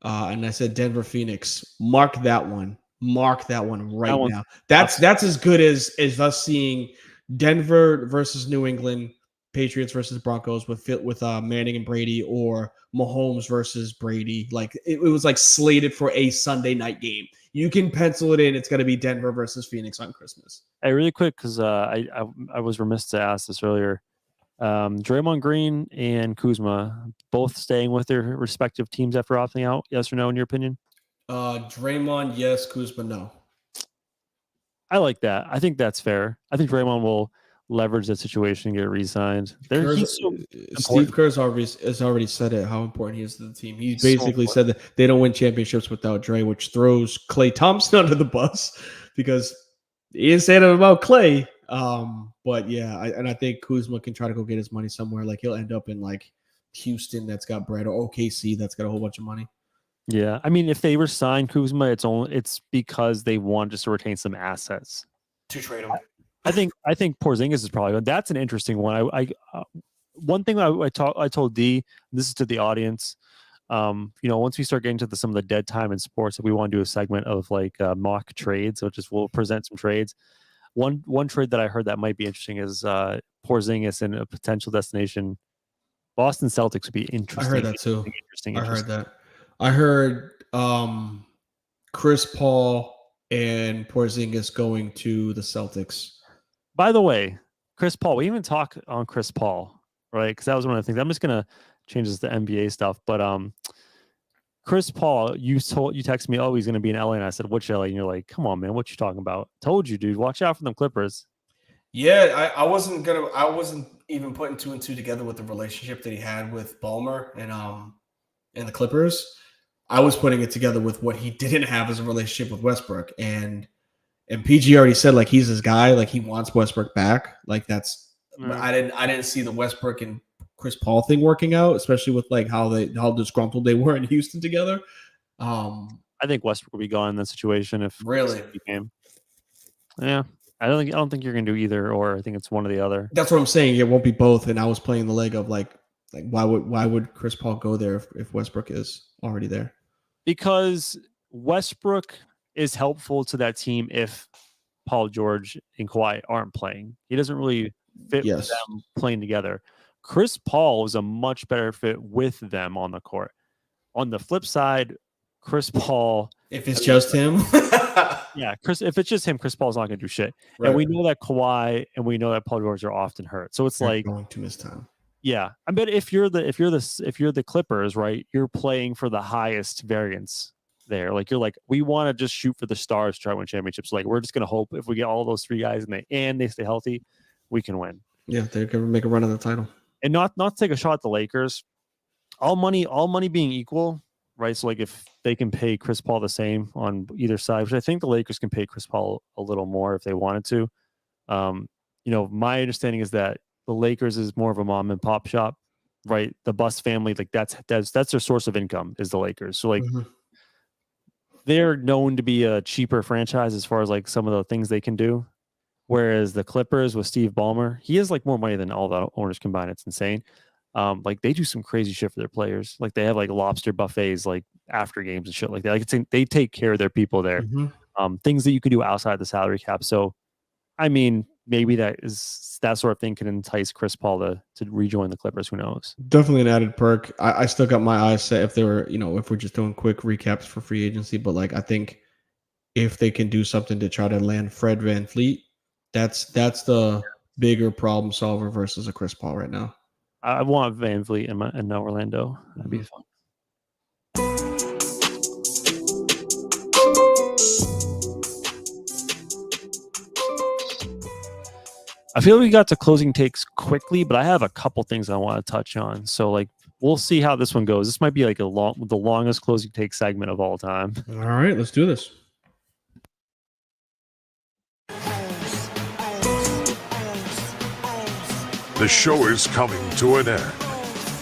And I said Denver, Phoenix. Mark that one. Mark that one right That now. That's as good as us seeing Denver versus New England, Patriots versus Broncos with Manning and Brady, or Mahomes versus Brady. Like it was like slated for a Sunday night game. You can pencil it in. It's going to be Denver versus Phoenix on Christmas. Hey, really quick, because I was remiss to ask this earlier. Draymond Green and Kuzma both staying with their respective teams after opting out. Yes or no, in your opinion? Draymond, yes. Kuzma, no. I like that. I think that's fair. I think Draymond will leverage that situation and get re-signed. Steve Kerr's has already said it, how important he is to the team. He basically said that they don't win championships without Dre, which throws Klay Thompson under the bus because he didn't say that about Klay. But yeah, I think Kuzma can try to go get his money somewhere. Like he'll end up in like Houston that's got bread, or OKC that's got a whole bunch of money. Yeah, I mean, if they were signed Kuzma, it's because they want just to retain some assets to trade him. I think Porzingis is probably that's an interesting one. One thing I told D, this is to the audience. Once we start getting to some of the dead time in sports, if we want to do a segment of like mock trades, so we'll present some trades. One trade that I heard that might be interesting is Porzingis in a potential destination. Boston Celtics would be interesting. I heard that too. I heard that. I heard Chris Paul and Porzingis going to the Celtics. By the way, Chris Paul, we even talk on Chris Paul, right? Because that was one of the things. I'm just gonna change this to NBA stuff, but Chris Paul, you texted me, oh, he's gonna be in LA, and I said, which LA? And you're like, come on, man, what you talking about? Told you, dude. Watch out for them Clippers. Yeah, I wasn't even putting two and two together with the relationship that he had with Ballmer and the Clippers. I was putting it together with what he didn't have as a relationship with Westbrook, and PG already said like he's his guy, like he wants Westbrook back, like that's. But I didn't see the Westbrook and Chris Paul thing working out, especially with like how disgruntled they were in Houston together. I think Westbrook will be gone in that situation if really became. Yeah, I don't think you're gonna do either, or I think it's one or the other. That's what I'm saying. It won't be both. And I was playing the leg of like why would Chris Paul go there if Westbrook is already there? Because Westbrook is helpful to that team if Paul George and Kawhi aren't playing. He doesn't really fit with them playing together. Chris Paul is a much better fit with them on the court. On the flip side, Chris Paul, if it's just him, if it's just him, Chris Paul's not going to do shit. Right. And we know that Kawhi and we know that Paul George are often hurt. So it's like going to miss time. Yeah, I bet if you're the Clippers, right, you're playing for the highest variance there. Like you're like, we want to just shoot for the stars to try to win championships. Like we're just gonna hope if we get all those three guys and they stay healthy, we can win. Yeah, they're gonna make a run of the title. And not take a shot at the Lakers. All money being equal, right? So like if they can pay Chris Paul the same on either side, which I think the Lakers can pay Chris Paul a little more if they wanted to. My understanding is that the Lakers is more of a mom and pop shop, right? The Buss family, like that's their source of income is the Lakers. So like they're known to be a cheaper franchise as far as like some of the things they can do. Whereas the Clippers with Steve Ballmer, he has like more money than all the owners combined. It's insane. Like they do some crazy shit for their players. Like they have like lobster buffets, like after games and shit like that. Like they take care of their people there. Things that you can do outside the salary cap. So, I mean, maybe that sort of thing can entice Chris Paul to rejoin the Clippers. Who knows? Definitely an added perk. I still got my eyes set if they were, if we're just doing quick recaps for free agency. But like, I think if they can do something to try to land Fred VanVleet, that's the bigger problem solver versus a Chris Paul right now. I want VanVleet in Orlando. That'd be fun. I feel we got to closing takes quickly, but I have a couple things I want to touch on. So, like, we'll see how this one goes. This might be like the longest closing take segment of all time. All right, let's do this. The show is coming to an end.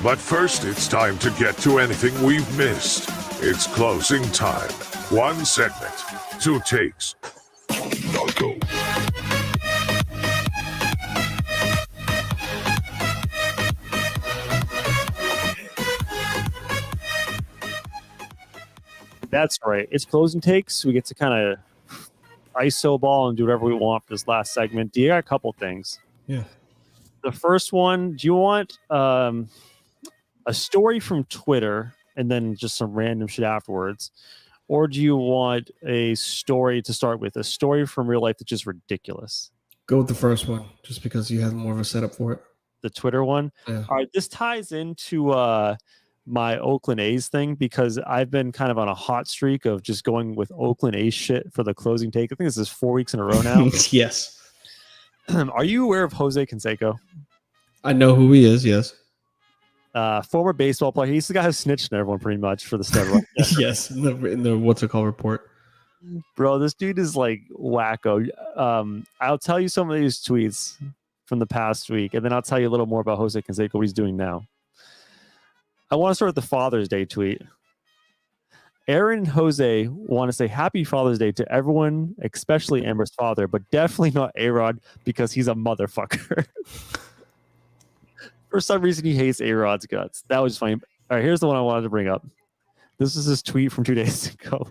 But first, it's time to get to anything we've missed. It's closing time. 1 segment, 2 takes. Now go. That's right. It's closing takes. We get to kind of ISO ball and do whatever we want for this last segment. Do you got a couple things? Yeah. The first one, do you want a story from Twitter and then just some random shit afterwards? Or do you want a story to start with, a story from real life that's just ridiculous? Go with the first one, just because you have more of a setup for it. The Twitter one? Yeah. All right, this ties into my Oakland A's thing because I've been kind of on a hot streak of just going with Oakland A's shit for the closing take. I think this is 4 weeks in a row now. Yes. Are you aware of Jose Canseco? I know who he is, yes. Former baseball player. He's the guy who snitched on everyone pretty much for the steroid. Yes, in the what's it called report. Bro, this dude is like wacko. I'll tell you some of these tweets from the past week, and then I'll tell you a little more about Jose Canseco, what he's doing now. I want to start with the Father's Day tweet. Aaron and Jose want to say Happy Father's Day to everyone, especially Amber's father, but definitely not A-Rod because he's a motherfucker. For some reason, he hates A-Rod's guts. That was funny. All right, here's the one I wanted to bring up. This is his tweet from 2 days ago.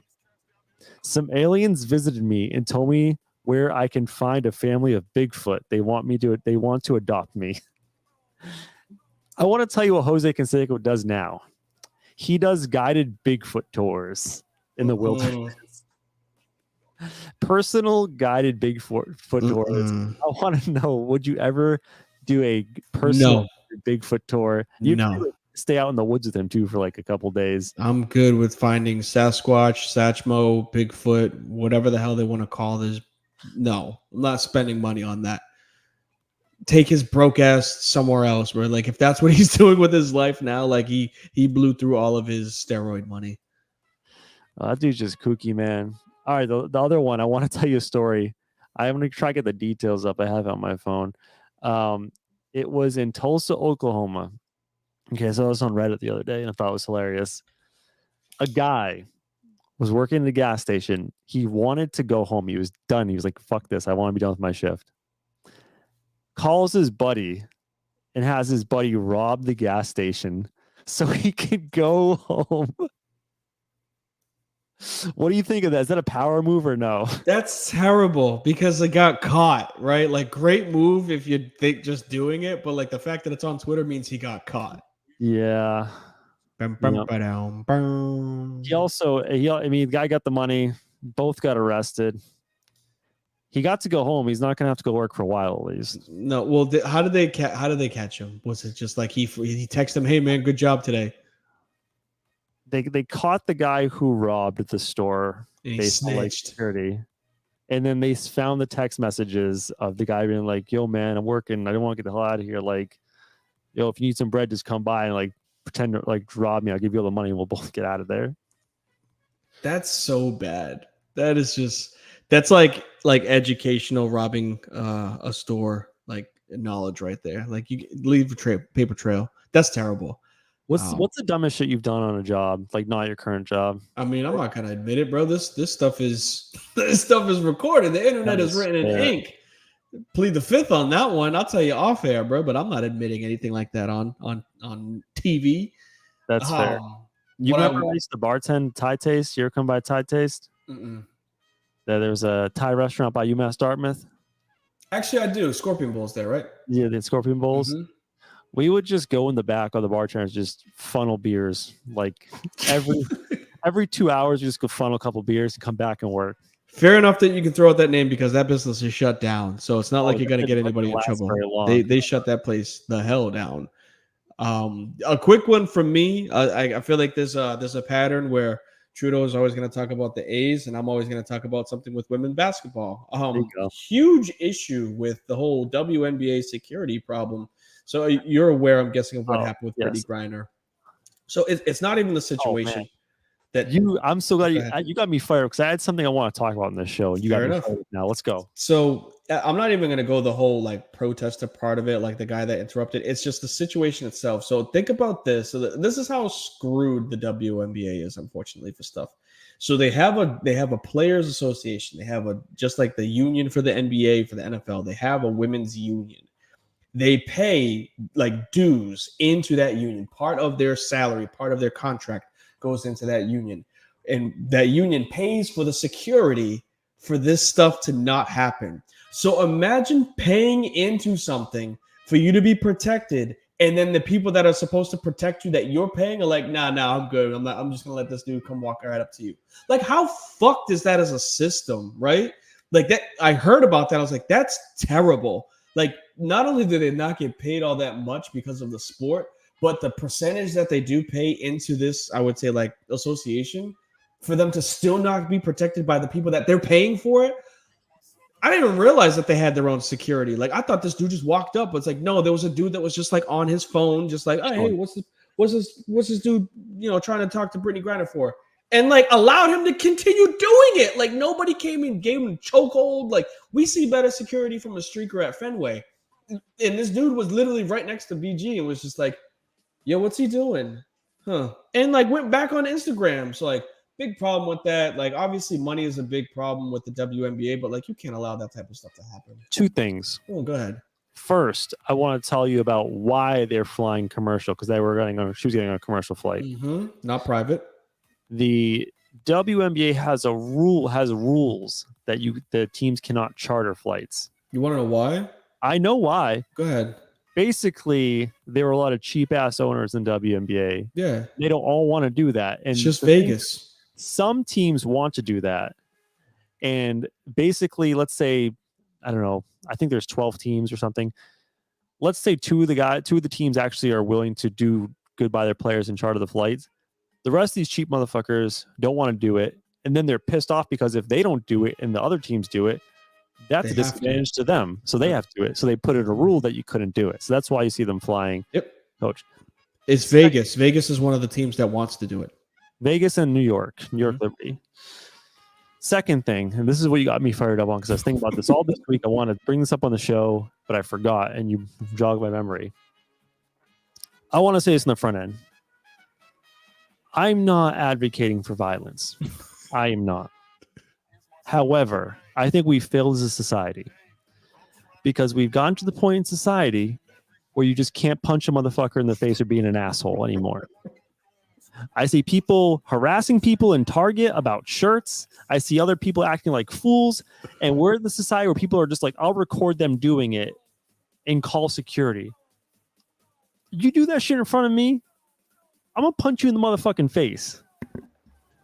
Some aliens visited me and told me where I can find a family of Bigfoot. They want to adopt me. I want to tell you what Jose Canseco does now. He does guided Bigfoot tours in the wilderness. Personal guided Bigfoot tours. I want to know, would you ever do a personal Bigfoot tour? You'd stay out in the woods with him too for like a couple days. I'm good with finding Sasquatch, Satchmo, Bigfoot, whatever the hell they want to call this. No, I'm not spending money on that. Take his broke ass somewhere else, where like if that's what he's doing with his life now, like he blew through all of his steroid money. That dude's just kooky, man. All right, the other one, I want to tell you a story. I'm going to try to get the details up. I have it on my phone. It was in Tulsa, Oklahoma. Okay, so I was on Reddit the other day, and I thought it was hilarious. A guy was working at the gas station. He wanted to go home. He was done. He was like, fuck this. I want to be done with my shift. Calls his buddy and has his buddy rob the gas station so he could go home. What do you think of that? Is that a power move or no? That's terrible because they got caught, right? Like, great move if you think just doing it, but like the fact that it's on Twitter means he got caught. Yeah. He the guy got the money. Both got arrested. He got to go home. He's not going to have to go work for a while at least. No. Well, how did they catch him? Was it just like he texted him, "Hey man, good job today"? They caught the guy who robbed the store. He snitched. Security. And then they found the text messages of the guy being like, "Yo man, I'm working. I don't want to get the hell out of here. Like, yo, if you need some bread, just come by and like pretend to like rob me. I'll give you all the money and we'll both get out of there." That's so bad. That's like educational robbing a store, like knowledge right there. Like you leave a paper trail. That's terrible. What's the dumbest shit you've done on a job, like not your current job? I mean, I'm not gonna admit it, bro. This stuff is recorded. The internet is written in ink. Plead the fifth on that one. I'll tell you off air, bro. But I'm not admitting anything like that on TV. That's fair. You remember I used to bartend Thai Taste? You ever come by Thai Taste? Mm-mm. There's a Thai restaurant by UMass Dartmouth. Actually, I do. Scorpion Bowls there, right? Yeah, the Scorpion Bowls. Mm-hmm. We would just go in the back of the bartenders, just funnel beers. Like every 2 hours, we just go funnel a couple beers and come back and work. Fair enough that you can throw out that name because that business is shut down. So it's not like you're going to get anybody in trouble. They shut that place the hell down. A quick one from me. I feel like there's a pattern where Trudeau is always going to talk about the A's, and I'm always going to talk about something with women's basketball. Huge issue with the whole WNBA security problem. So you're aware, I'm guessing, of what happened with Brittany Griner. So it's not even the situation. I'm so glad you got me fired because I had something I want to talk about in this show. You got me fired now. Let's go. So I'm not even going to go the whole like protester part of it, like the guy that interrupted. It's just the situation itself. So think about this. So this is how screwed the WNBA is, unfortunately, for stuff. So they have a players association. They have just like the union for the NBA, for the NFL. They have a women's union. They pay like dues into that union. Part of their salary, part of their contract goes into that union. And that union pays for the security for this stuff to not happen. So imagine paying into something for you to be protected, and then the people that are supposed to protect you that you're paying are like, nah, I'm good. I'm just gonna let this dude come walk right up to you. Like, how fucked is that as a system, right? Like that, I heard about that. I was like, that's terrible. Like, not only do they not get paid all that much because of the sport, but the percentage that they do pay into this, I would say, like association, for them to still not be protected by the people that they're paying for it. I didn't even realize that they had their own security. Like, I thought this dude just walked up. But it's like, no, there was a dude that was just like on his phone, just like, oh, hey, what's this dude, trying to talk to Brittany Griner for? And like allowed him to continue doing it. Like, nobody came and gave him a chokehold. Like, we see better security from a streaker at Fenway. And this dude was literally right next to BG and was just like, yo, what's he doing? Huh? And like went back on Instagram. So like, big problem with that. Like, obviously money is a big problem with the WNBA, but like, you can't allow that type of stuff to happen. Two things. Oh, go ahead. First, I want to tell you about why they're flying commercial, because she was getting a commercial flight. Mm-hmm. Not private. The WNBA has rules that the teams cannot charter flights. You want to know why? I know why. Go ahead. Basically, there were a lot of cheap ass owners in WNBA. Yeah. They don't all want to do that. And it's just Vegas. Some teams want to do that. And basically, let's say, I don't know, I think there's 12 teams or something. Let's say two of the teams actually are willing to do good by their players and charter the flights. The rest of these cheap motherfuckers don't want to do it. And then they're pissed off because if they don't do it and the other teams do it, that's a disadvantage to them. So they have to do it. So they put in a rule that you couldn't do it. So that's why you see them flying. Yep. Coach. It's Vegas. Vegas is one of the teams that wants to do it. Vegas and New York Liberty. Second thing, and this is what you got me fired up on because I was thinking about this all this week. I wanted to bring this up on the show, but I forgot, and you jogged my memory. I want to say this in the front end. I'm not advocating for violence. I am not. However, I think we failed as a society because we've gotten to the point in society where you just can't punch a motherfucker in the face or being an asshole anymore. I see people harassing people in Target about shirts. I see other people acting like fools. And we're in the society where people are just like, I'll record them doing it and call security. You do that shit in front of me, I'm going to punch you in the motherfucking face.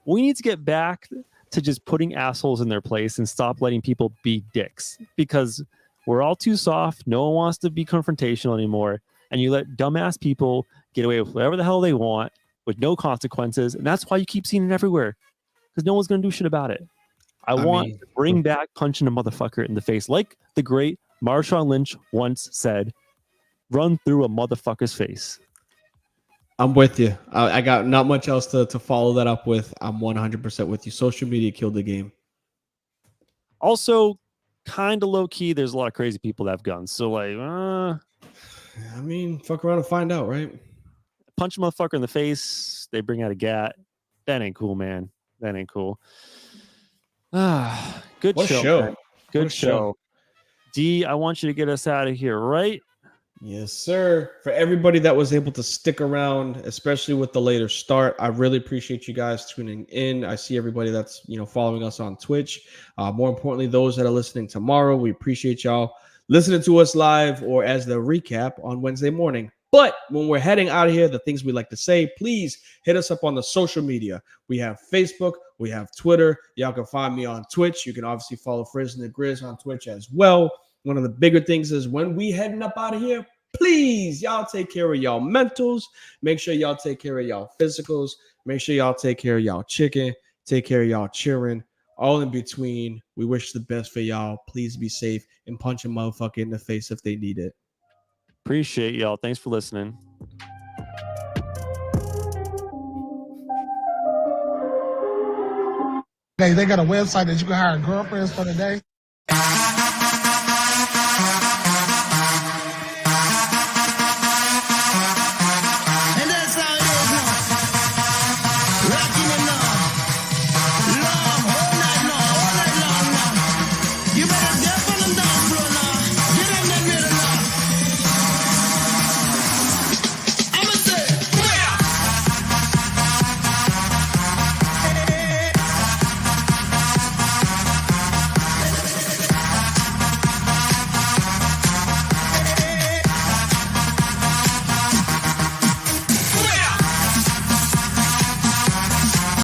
We need to get back to just putting assholes in their place and stop letting people be dicks because we're all too soft. No one wants to be confrontational anymore. And you let dumbass people get away with whatever the hell they want with no consequences. And that's why you keep seeing it everywhere because no one's going to do shit about it. I want to bring back punching a motherfucker in the face. Like the great Marshawn Lynch once said, run through a motherfucker's face. I'm with you. I got not much else to follow that up with. I'm 100% with you. Social media killed the game. Also, kind of low key, there's a lot of crazy people that have guns. So, like, I mean, fuck around and find out, right? Punch a motherfucker in the face. They bring out a gat. That ain't cool, man. That ain't cool. Good what show. Man. Good show. D, I want you to get us out of here, right? Yes, sir. For everybody that was able to stick around, especially with the later start, I really appreciate you guys tuning in. I see everybody that's following us on Twitch. More importantly, those that are listening tomorrow, we appreciate y'all listening to us live or as the recap on Wednesday morning. But when we're heading out of here, the things we like to say, please hit us up on the social media. We have Facebook, we have Twitter. Y'all can find me on Twitch. You can obviously follow Frizz and the Grizz on Twitch as well. One of the bigger things is when we heading up out of here, please, y'all take care of y'all mentals. Make sure y'all take care of y'all physicals. Make sure y'all take care of y'all chicken. Take care of y'all cheering. All in between. We wish the best for y'all. Please be safe and punch a motherfucker in the face if they need it. Appreciate y'all. Thanks for listening. They got a website that you can hire girlfriends for the day.